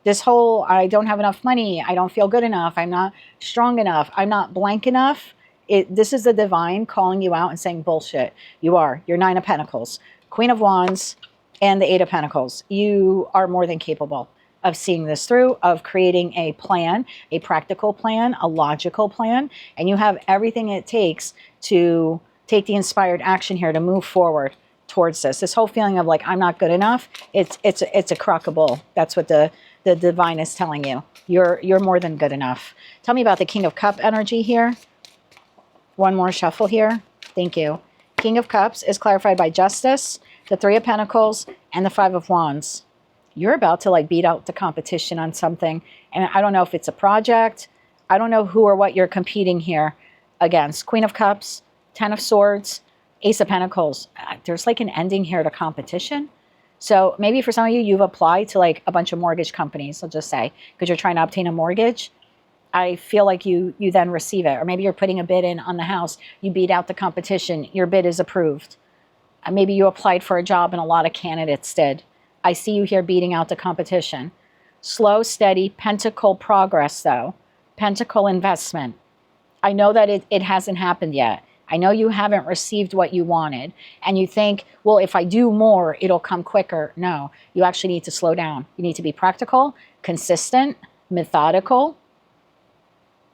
This whole, I don't have enough money. I don't feel good enough. I'm not strong enough. I'm not blank enough. This is the divine calling you out and saying, bullshit. You are. You're Nine of Pentacles, Queen of Wands, and the Eight of Pentacles. You are more than capable of seeing this through, of creating a plan, a practical plan, a logical plan, and you have everything it takes to take the inspired action here to move forward towards this. This whole feeling of like, I'm not good enough, it's a crock of bull. That's what the divine is telling you. You're more than good enough. Tell me about the King of Cup energy here. One more shuffle here. Thank you. King of Cups is clarified by Justice, the Three of Pentacles, and the Five of Wands. You're about to like beat out the competition on something. And I don't know if it's a project. I don't know who or what you're competing here against. Queen of Cups, Ten of Swords, Ace of Pentacles. There's like an ending here to competition. So maybe for some of you, you've applied to like a bunch of mortgage companies, I'll just say, because you're trying to obtain a mortgage. I feel like you then receive it. Or maybe you're putting a bid in on the house. You beat out the competition. Your bid is approved. Maybe you applied for a job and a lot of candidates did. I see you here beating out the competition. Slow, steady, pentacle progress though. Pentacle investment. I know that it hasn't happened yet. I know you haven't received what you wanted. And you think, well, if I do more, it'll come quicker. No, you actually need to slow down. You need to be practical, consistent, methodical.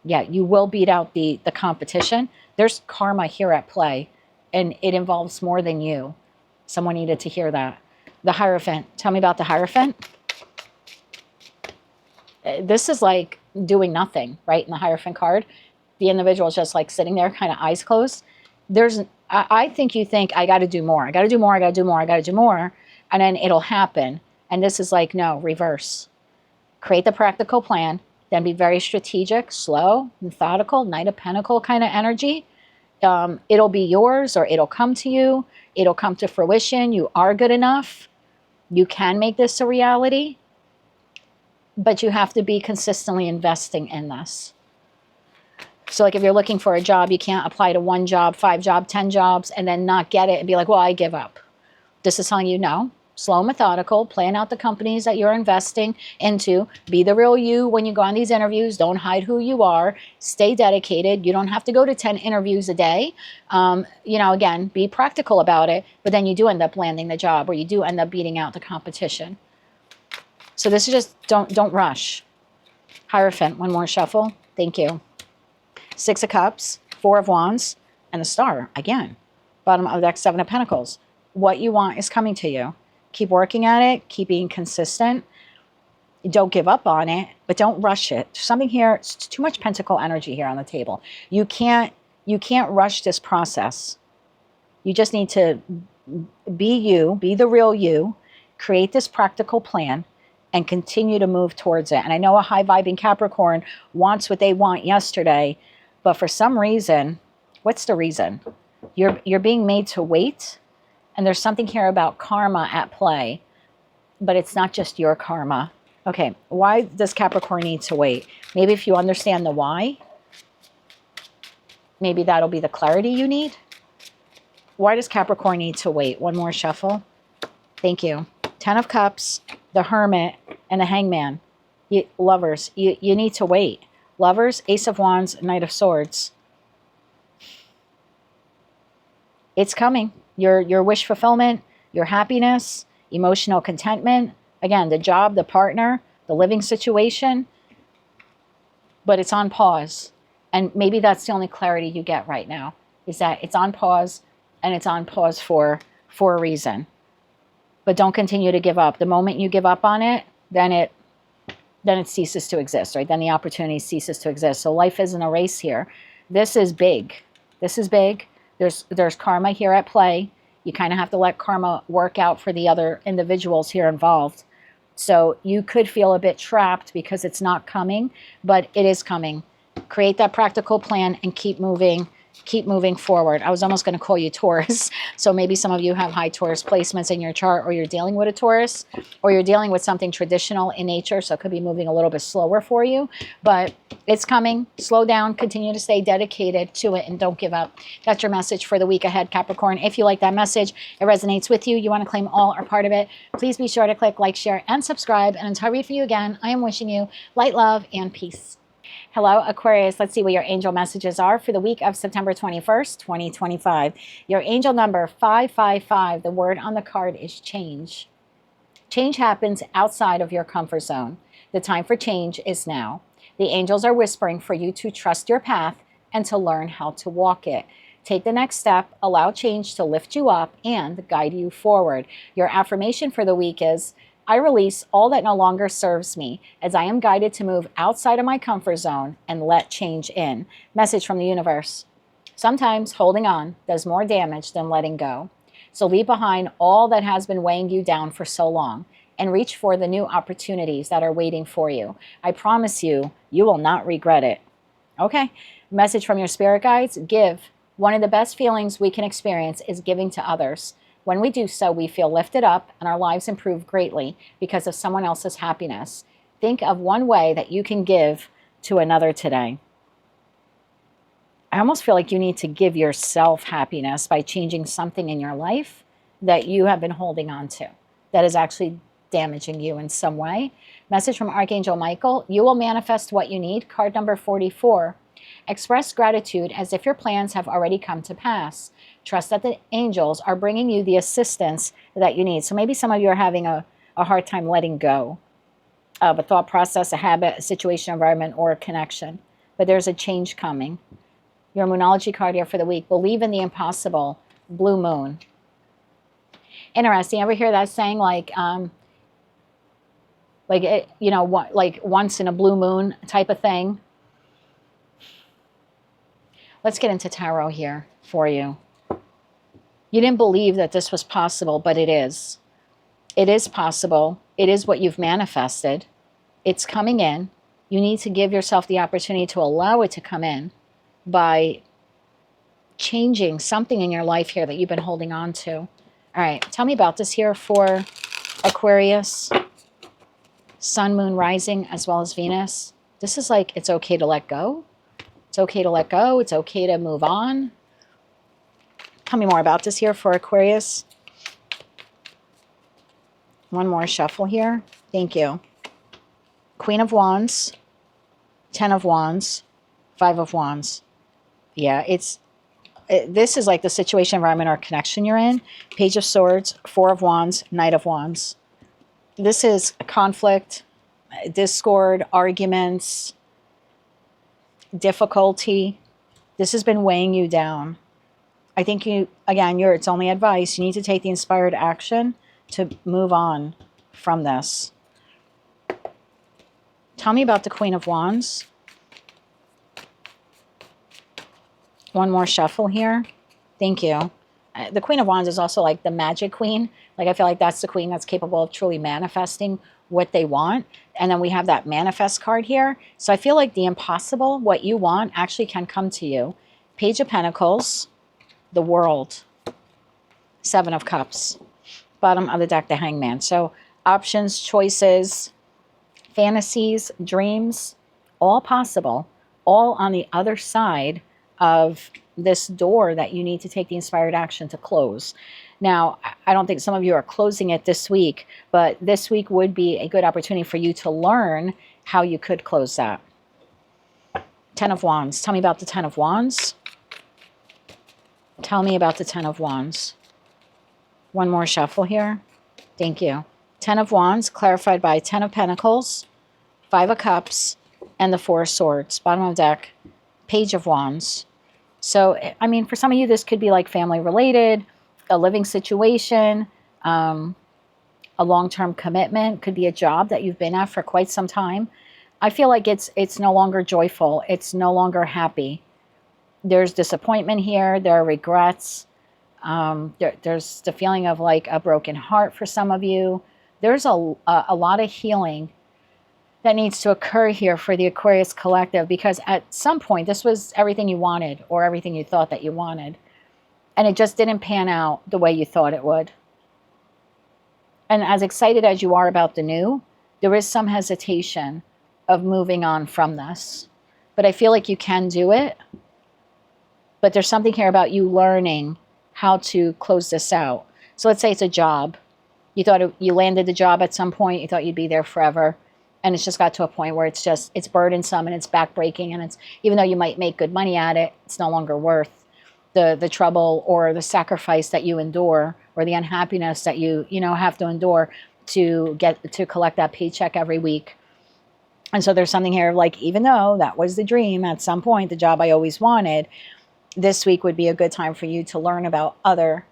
Yeah, you will beat out the competition. There's karma here at play. And it involves more than you. Someone needed to hear that. The Hierophant. Tell me about the Hierophant. This is like doing nothing, right? In the Hierophant card, the individual is just like sitting there, kind of eyes closed. I think you think, I got to do more. I got to do more. I got to do more. I got to do more. And then it'll happen. And this is like, no, reverse. Create the practical plan. Then be very strategic, slow, methodical, Knight of Pentacle kind of energy. It'll be yours or it'll come to you. It'll come to fruition. You are good enough. You can make this a reality. But you have to be consistently investing in this. So like if you're looking for a job, you can't apply to one job, 5 jobs, 10 jobs, and then not get it and be like, well, I give up. This is telling you no. Slow, methodical, plan out the companies that you're investing into. Be the real you when you go on these interviews. Don't hide who you are. Stay dedicated. You don't have to go to 10 interviews a day. Again, be practical about it. But then you do end up landing the job or you do end up beating out the competition. So this is just, don't rush. Hierophant, one more shuffle. Thank you. Six of Cups, Four of Wands, and the Star. Again, bottom of the deck, Seven of Pentacles. What you want is coming to you. Keep working at it. Keep being consistent. Don't give up on it, but don't rush it. Something here, it's too much pentacle energy here on the table. You can't rush this process. You just need to be you, be the real you, create this practical plan, and continue to move towards it. And I know a high-vibing Capricorn wants what they want yesterday, but for some reason, what's the reason? You're being made to wait. And there's something here about karma at play, but it's not just your karma. Okay, why does Capricorn need to wait? Maybe if you understand the why, maybe that'll be the clarity you need. Why does Capricorn need to wait? One more shuffle. Thank you. Ten of Cups, the Hermit, and the Hangman. Lovers, you need to wait. Lovers, Ace of Wands, Knight of Swords. It's coming. Your wish fulfillment, your happiness, emotional contentment. Again, the job, the partner, the living situation. But it's on pause. And maybe that's the only clarity you get right now, is that it's on pause, and it's on pause for a reason. But don't continue to give up. The moment you give up on it, then it ceases to exist, right? Then the opportunity ceases to exist. So life isn't a race here. This is big. This is big. There's karma here at play. You kind of have to let karma work out for the other individuals here involved. So you could feel a bit trapped because it's not coming, but it is coming. Create that practical plan and keep moving Keep moving forward. I was almost going to call you Taurus. So maybe some of you have high Taurus placements in your chart, or you're dealing with a Taurus, or you're dealing with something traditional in nature. So it could be moving a little bit slower for you, but it's coming. Slow down, continue to stay dedicated to it, and don't give up. That's your message for the week ahead, Capricorn. If you like that message, it resonates with you, you want to claim all or part of it, please be sure to click like, share, and subscribe. And until I read for you again, I am wishing you light, love, and peace. Hello, Aquarius. Let's see what your angel messages are for the week of September 21st, 2025. Your angel number 555. The word on the card is change. Change happens outside of your comfort zone. The time for change is now. The angels are whispering for you to trust your path and to learn how to walk it. Take the next step, allow change to lift you up and guide you forward. Your affirmation for the week is, I release all that no longer serves me as I am guided to move outside of my comfort zone and let change in. Message from the universe. Sometimes holding on does more damage than letting go. So leave behind all that has been weighing you down for so long and reach for the new opportunities that are waiting for you. I promise you, you will not regret it. Okay. Message from your spirit guides. Give. One of the best feelings we can experience is giving to others. When we do so, we feel lifted up and our lives improve greatly because of someone else's happiness. Think of one way that you can give to another today. I almost feel like you need to give yourself happiness by changing something in your life that you have been holding on to that is actually damaging you in some way. Message from Archangel Michael. You will manifest what you need. Card number 44. Express gratitude as if your plans have already come to pass. Trust that the angels are bringing you the assistance that you need. So maybe some of you are having a hard time letting go of a thought process, a habit, a situation, environment, or a connection. But there's a change coming. Your Moonology card here for the week. Believe in the impossible. Blue moon. Interesting. Ever hear that saying like once in a blue moon type of thing? Let's get into tarot here for you. You didn't believe that this was possible, but it is. It is possible. It is what you've manifested. It's coming in. You need to give yourself the opportunity to allow it to come in by changing something in your life here that you've been holding on to. All right, tell me about this here for Aquarius, Sun, Moon, Rising, as well as Venus. This is like, it's okay to let go. It's okay to let go. It's okay to move on. Tell me more about this here for Aquarius. One more shuffle here. Thank you. Queen of Wands, 10 of Wands, 5 of Wands. Yeah, this is like the situation, environment, or connection you're in. Page of Swords, 4 of Wands, Knight of Wands. This is a conflict, discord, arguments, difficulty. This has been weighing you down. I think it's only advice. You need to take the inspired action to move on from this. Tell me about the Queen of Wands. One more shuffle here. Thank you. The Queen of Wands is also like the magic queen. Like I feel like that's the queen that's capable of truly manifesting what they want. And then we have that manifest card here. So I feel like the impossible, what you want, actually can come to you. Page of Pentacles, the World, 7 of Cups. Bottom of the deck, the Hangman. So options, choices, fantasies, dreams, all possible, all on the other side of this door that you need to take the inspired action to close. Now, I don't think some of you are closing it this week, but this week would be a good opportunity for you to learn how you could close that. 10 of Wands. Tell me about the 10 of Wands. Tell me about the 10 of Wands. One more shuffle here. Thank you. 10 of Wands, clarified by 10 of Pentacles, 5 of Cups, and the 4 of Swords. Bottom of the deck, Page of Wands. So, I mean, for some of you, this could be like family related, a living situation, a long-term commitment, could be a job that you've been at for quite some time. I feel like it's no longer joyful. It's no longer happy. There's disappointment here. There are regrets. There's the feeling of like a broken heart for some of you. There's a lot of healing that needs to occur here for the Aquarius collective, because at some point this was everything you wanted, or everything you thought that you wanted, and it just didn't pan out the way you thought it would. And as excited as you are about the new, there is some hesitation of moving on from this. But I feel like you can do it. But there's something here about you learning how to close this out. So let's say it's a job. You thought you landed the job at some point. You thought you'd be there forever. And it's just got to a point where it's burdensome and it's backbreaking. And it's, even though you might make good money at it, it's no longer worth the trouble or the sacrifice that you endure, or the unhappiness that you have to endure to collect that paycheck every week. And so there's something here like, even though that was the dream at some point, the job I always wanted, this week would be a good time for you to learn about other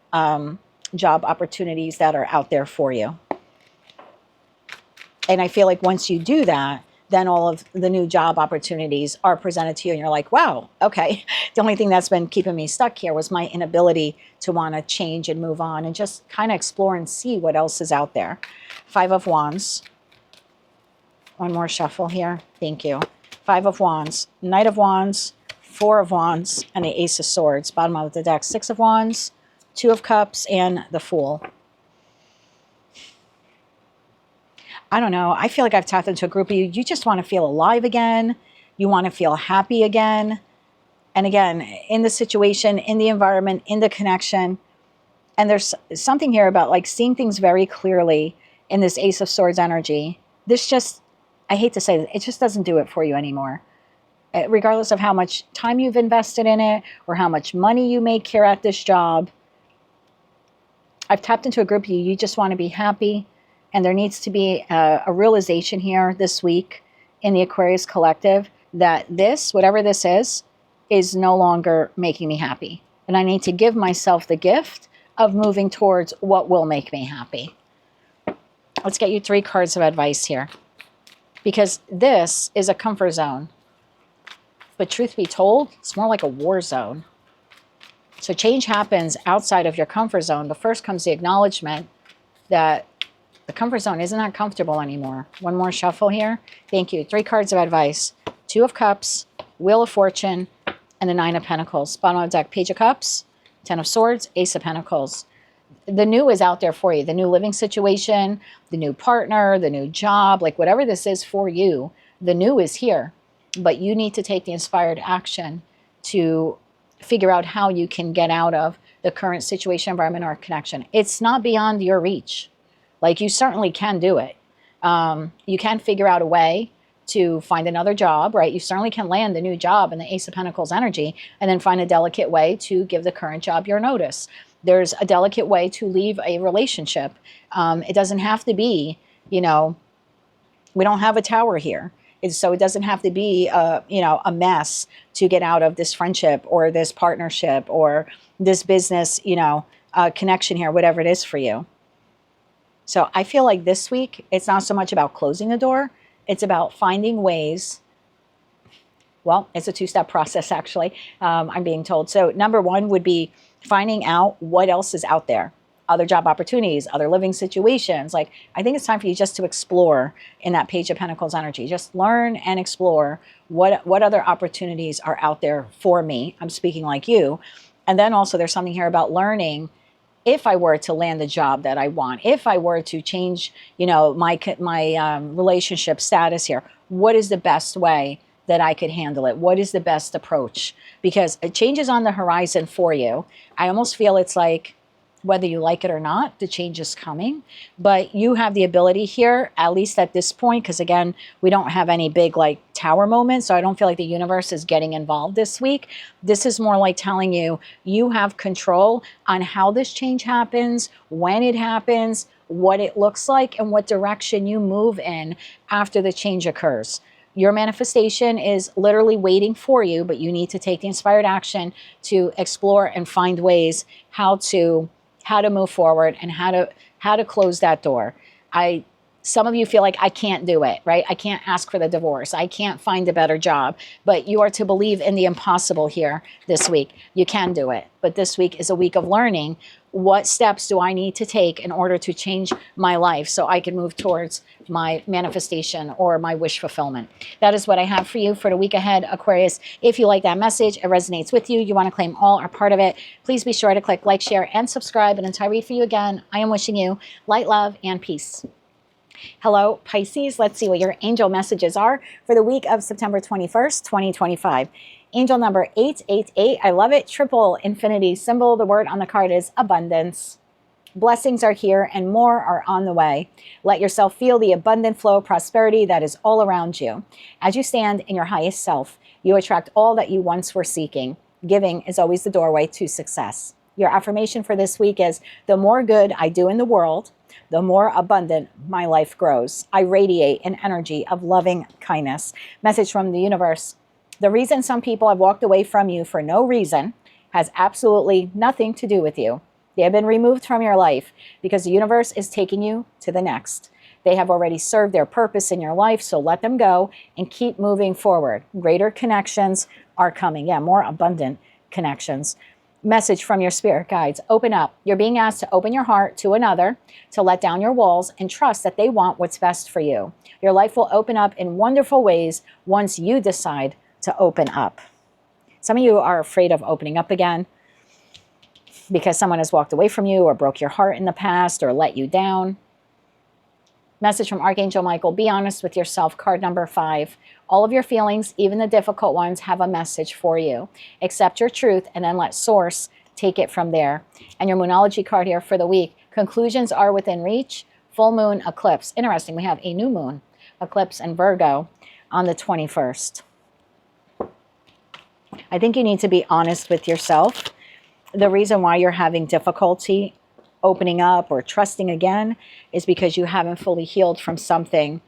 job opportunities that are out there for you. And I feel like once you do that, then all of the new job opportunities are presented to you and you're like, wow, okay. The only thing that's been keeping me stuck here was my inability to want to change and move on and just kind of explore and see what else is out there. 5 of Wands. One more shuffle here. Thank you. 5 of Wands, Knight of Wands, 4 of Wands, and the Ace of Swords. Bottom of the deck, 6 of Wands, 2 of Cups, and the Fool. I don't know. I feel like I've tapped into a group of you. You just want to feel alive again. You want to feel happy again. And again, in the situation, in the environment, in the connection. And there's something here about like seeing things very clearly in this Ace of Swords energy. This just, I hate to say it just doesn't do it for you anymore. Regardless of how much time you've invested in it or how much money you make here at this job. I've tapped into a group of you. You just want to be happy. And there needs to be a realization here this week in the Aquarius collective that this, whatever this is no longer making me happy. And I need to give myself the gift of moving towards what will make me happy. Let's get you 3 cards of advice here. Because this is a comfort zone. But truth be told, it's more like a war zone. So change happens outside of your comfort zone. But first comes the acknowledgement that the comfort zone isn't that comfortable anymore. One more shuffle here. Thank you. 3 cards of advice. 2 of Cups, Wheel of Fortune, and the 9 of Pentacles. Bottom of the deck, Page of Cups, 10 of Swords, Ace of Pentacles. The new is out there for you. The new living situation, the new partner, the new job, like whatever this is for you, the new is here. But you need to take the inspired action to figure out how you can get out of the current situation, environment, or connection. It's not beyond your reach. Like, you certainly can do it. You can figure out a way to find another job, right? You certainly can land the new job in the Ace of Pentacles energy and then find a delicate way to give the current job your notice. There's a delicate way to leave a relationship. It doesn't have to be, we don't have a tower here. So it doesn't have to be, a mess to get out of this friendship or this partnership or this business, connection here, whatever it is for you. So I feel like this week, it's not so much about closing the door. It's about finding ways. Well, it's a 2-step process, actually, I'm being told. So number 1 would be finding out what else is out there. Other job opportunities, other living situations. Like, I think it's time for you just to explore in that Page of Pentacles energy. Just learn and explore what other opportunities are out there for me. I'm speaking like you. And then also there's something here about learning, if I were to land the job that I want, if I were to change, my relationship status here, what is the best way that I could handle it? What is the best approach? Because a change is on the horizon for you. I almost feel it's like, whether you like it or not, the change is coming. But you have the ability here, at least at this point, because again, we don't have any big tower moments, so I don't feel like the universe is getting involved this week. This is more like telling you, you have control on how this change happens, when it happens, what it looks like, and what direction you move in after the change occurs. Your manifestation is literally waiting for you, but you need to take the inspired action to explore and find ways how to move forward and how to close that door. I Some of you feel like I can't do it, right? I can't ask for the divorce. I can't find a better job. But you are to believe in the impossible here this week. You can do it. But this week is a week of learning. What steps do I need to take in order to change my life so I can move towards my manifestation or my wish fulfillment? That is what I have for you for the week ahead, Aquarius. If you like that message, it resonates with you, you want to claim all or part of it, please be sure to click like, share, and subscribe. And until I read for you again, I am wishing you light, love, and peace. Hello, Pisces. Let's see what your angel messages are for the week of September 21st, 2025. Angel number 888. I love it. Triple infinity symbol. The word on the card is abundance. Blessings are here and more are on the way. Let yourself feel the abundant flow of prosperity that is all around you. As you stand in your highest self, you attract all that you once were seeking. Giving is always the doorway to success. Your affirmation for this week is, the more good I do in the world, the more abundant my life grows. I radiate an energy of loving kindness. Message from the universe. The reason some people have walked away from you for no reason has absolutely nothing to do with you. They have been removed from your life because the universe is taking you to the next. They have already served their purpose in your life, so let them go and keep moving forward. Greater connections are coming. Yeah, more abundant connections. Message from your spirit guides. Open up. You're being asked to open your heart to another, to let down your walls and trust that they want what's best for you. Your life will open up in wonderful ways once you decide to open up. Some of you are afraid of opening up again because someone has walked away from you or broke your heart in the past or let you down. Message from Archangel Michael. Be honest with yourself. Card number 5. All of your feelings, even the difficult ones, have a message for you. Accept your truth and then let Source take it from there. And your Moonology card here for the week. Conclusions are within reach. Full moon eclipse. Interesting. We have a new moon eclipse in Virgo on the 21st. I think you need to be honest with yourself. The reason why you're having difficulty opening up or trusting again is because you haven't fully healed from something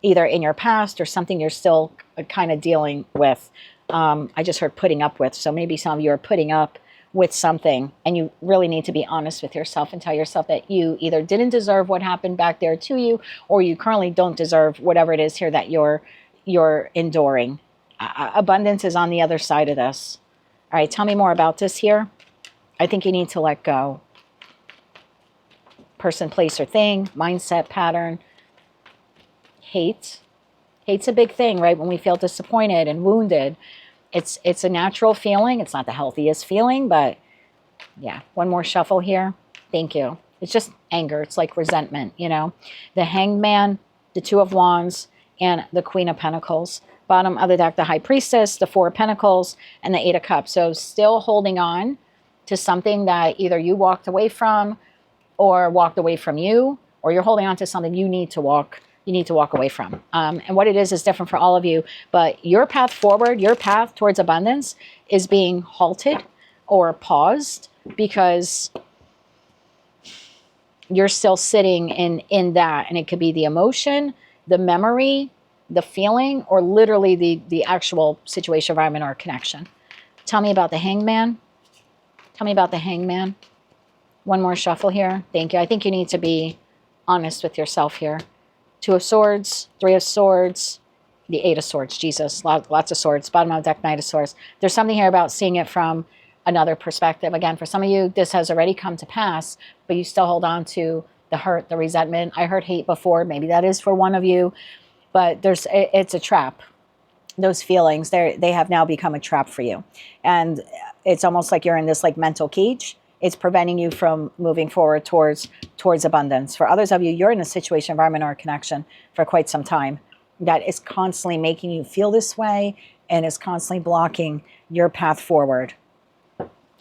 either in your past or something you're still kind of dealing with. I just heard putting up with. So maybe some of you are putting up with something and you really need to be honest with yourself and tell yourself that you either didn't deserve what happened back there to you or you currently don't deserve whatever it is here that you're enduring. Abundance is on the other side of this. All right, tell me more about this here. I think you need to let go. Person, place, or thing, mindset, pattern. Hate. Hate's a big thing, right? When we feel disappointed and wounded, it's a natural feeling. It's not the healthiest feeling, but yeah. One more shuffle here. Thank you. It's just anger. It's like resentment, you know. The Hanged Man, the Two of Wands, and the Queen of Pentacles. Bottom of the deck, the High Priestess, the Four of Pentacles, and the Eight of Cups. So still holding on to something that either you walked away from or walked away from you, or you're holding on to something you need to walk away from. And what it is different for all of you, but your path forward, your path towards abundance is being halted or paused because you're still sitting in that. And it could be the emotion, the memory, the feeling, or literally the actual situation, environment, or connection. Tell me about the Hangman. Tell me about the Hangman. One more shuffle here. Thank you. I think you need to be honest with yourself here. Two of Swords, Three of Swords, the Eight of Swords. Jesus, lots of swords. Bottom of the deck, Knight of Swords. There's something here about seeing it from another perspective. Again, for some of you, this has already come to pass, but you still hold on to the hurt, the resentment. I heard hate before. Maybe that is for one of you, but it's a trap. Those feelings, they have now become a trap for you. And it's almost like you're in this like mental cage. It's preventing you from moving forward towards abundance. For others of you, you're in a situation, environment, or connection for quite some time that is constantly making you feel this way and is constantly blocking your path forward.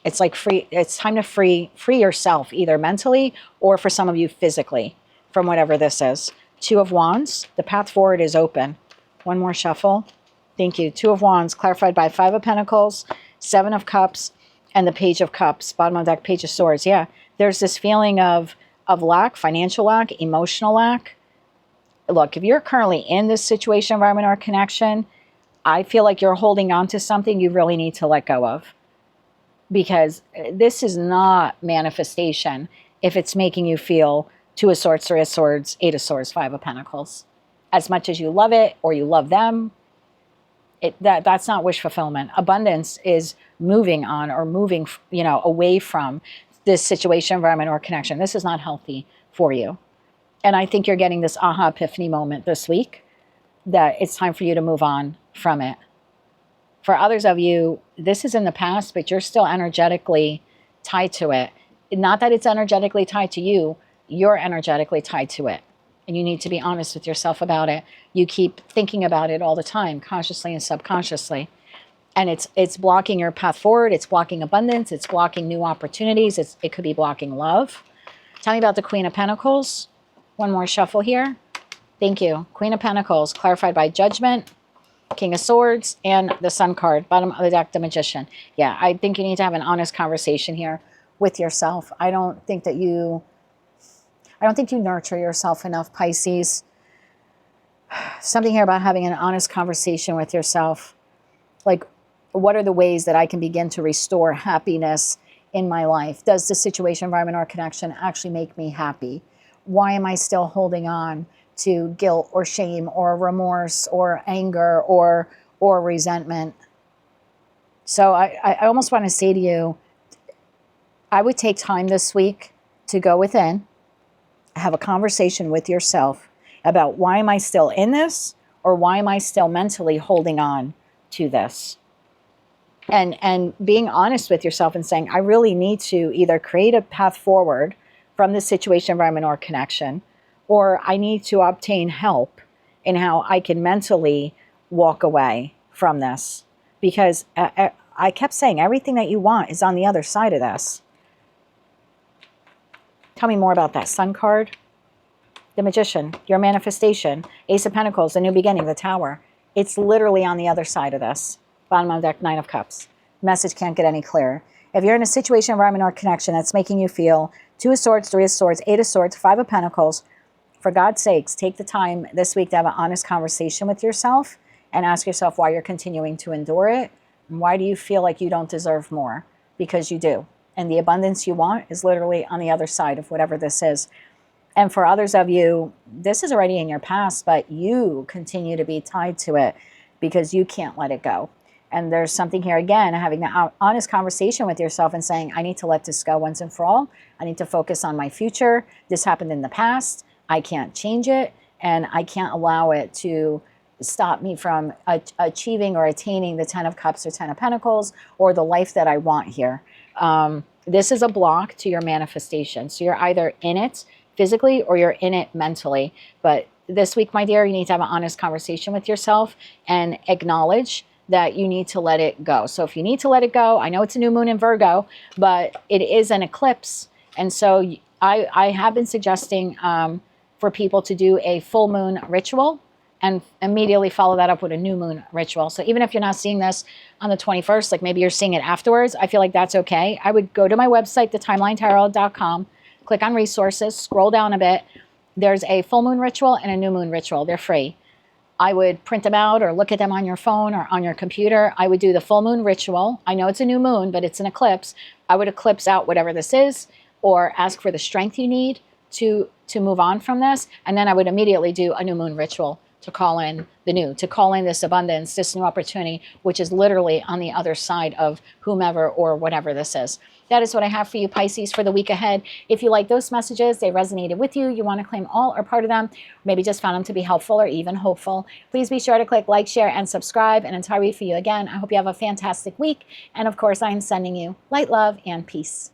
It's like it's time to free yourself, either mentally or for some of you physically, from whatever this is. Two of Wands, the path forward is open. One more shuffle. Thank you. Two of Wands, clarified by Five of Pentacles, Seven of Cups, and the Page of Cups. Bottom of the deck, Page of Swords. Yeah, there's this feeling of lack, financial lack, emotional lack. Look, if you're currently in this situation, environment, or connection, I feel like you're holding on to something you really need to let go of. Because this is not manifestation if it's making you feel Two of Swords, Three of Swords, Eight of Swords, Five of Pentacles. As much as you love it or you love them, that's not wish fulfillment. Abundance is moving on or moving, away from this situation, environment, or connection. This is not healthy for you. And I think you're getting this aha epiphany moment this week that it's time for you to move on from it. For others of you, this is in the past, but you're still energetically tied to it. Not that it's energetically tied to you, you're energetically tied to it. And you need to be honest with yourself about it. You keep thinking about it all the time, consciously and subconsciously. And it's blocking your path forward. It's blocking abundance. It's blocking new opportunities. It could be blocking love. Tell me about the Queen of Pentacles. One more shuffle here. Thank you. Queen of Pentacles, clarified by Judgment, King of Swords, and the Sun card. Bottom of the deck, the Magician. Yeah, I think you need to have an honest conversation here with yourself. I don't think you nurture yourself enough, Pisces. Something here about having an honest conversation with yourself. Like, what are the ways that I can begin to restore happiness in my life? Does the situation, environment, or connection actually make me happy? Why am I still holding on to guilt or shame or remorse or anger or resentment? So I almost want to say to you, I would take time this week to go within, have a conversation with yourself about why am I still in this, or why am I still mentally holding on to this? And being honest with yourself and saying, I really need to either create a path forward from this situation, environment, or connection, or I need to obtain help in how I can mentally walk away from this. Because I kept saying everything that you want is on the other side of this. Tell me more about that Sun card. The Magician, your manifestation. Ace of Pentacles, the new beginning, the Tower. It's literally on the other side of this. Bottom of the deck, Nine of Cups. Message can't get any clearer. If you're in a situation, environment, or connection that's making you feel Two of Swords, Three of Swords, Eight of Swords, Five of Pentacles, for God's sakes, take the time this week to have an honest conversation with yourself and ask yourself why you're continuing to endure it. And why do you feel like you don't deserve more? Because you do. And the abundance you want is literally on the other side of whatever this is. And for others of you, this is already in your past, but you continue to be tied to it because you can't let it go. And there's something here, again, having an honest conversation with yourself and saying, I need to let this go once and for all. I need to focus on my future. This happened in the past. I can't change it. And I can't allow it to stop me from achieving or attaining the 10 of Cups or 10 of Pentacles or the life that I want here. This is a block to your manifestation. So you're either in it physically or you're in it mentally. But this week, my dear, you need to have an honest conversation with yourself and acknowledge that you need to let it go. So if you need to let it go, I know it's a new moon in Virgo, but it is an eclipse. And so I have been suggesting for people to do a full moon ritual and immediately follow that up with a new moon ritual. So even if you're not seeing this on the 21st, like maybe you're seeing it afterwards, I feel like that's okay. I would go to my website, thetimelinetarot.com, click on resources, scroll down a bit. There's a full moon ritual and a new moon ritual. They're free. I would print them out or look at them on your phone or on your computer. I would do the full moon ritual. I know it's a new moon, but it's an eclipse. I would eclipse out whatever this is or ask for the strength you need to move on from this. And then I would immediately do a new moon ritual to call in the new, to call in this abundance, this new opportunity, which is literally on the other side of whomever or whatever this is. That is what I have for you, Pisces, for the week ahead. If you like those messages, they resonated with you, you want to claim all or part of them, maybe just found them to be helpful or even hopeful, please be sure to click like, share, and subscribe. And until I read for you again, I hope you have a fantastic week. And of course, I am sending you light, love, and peace.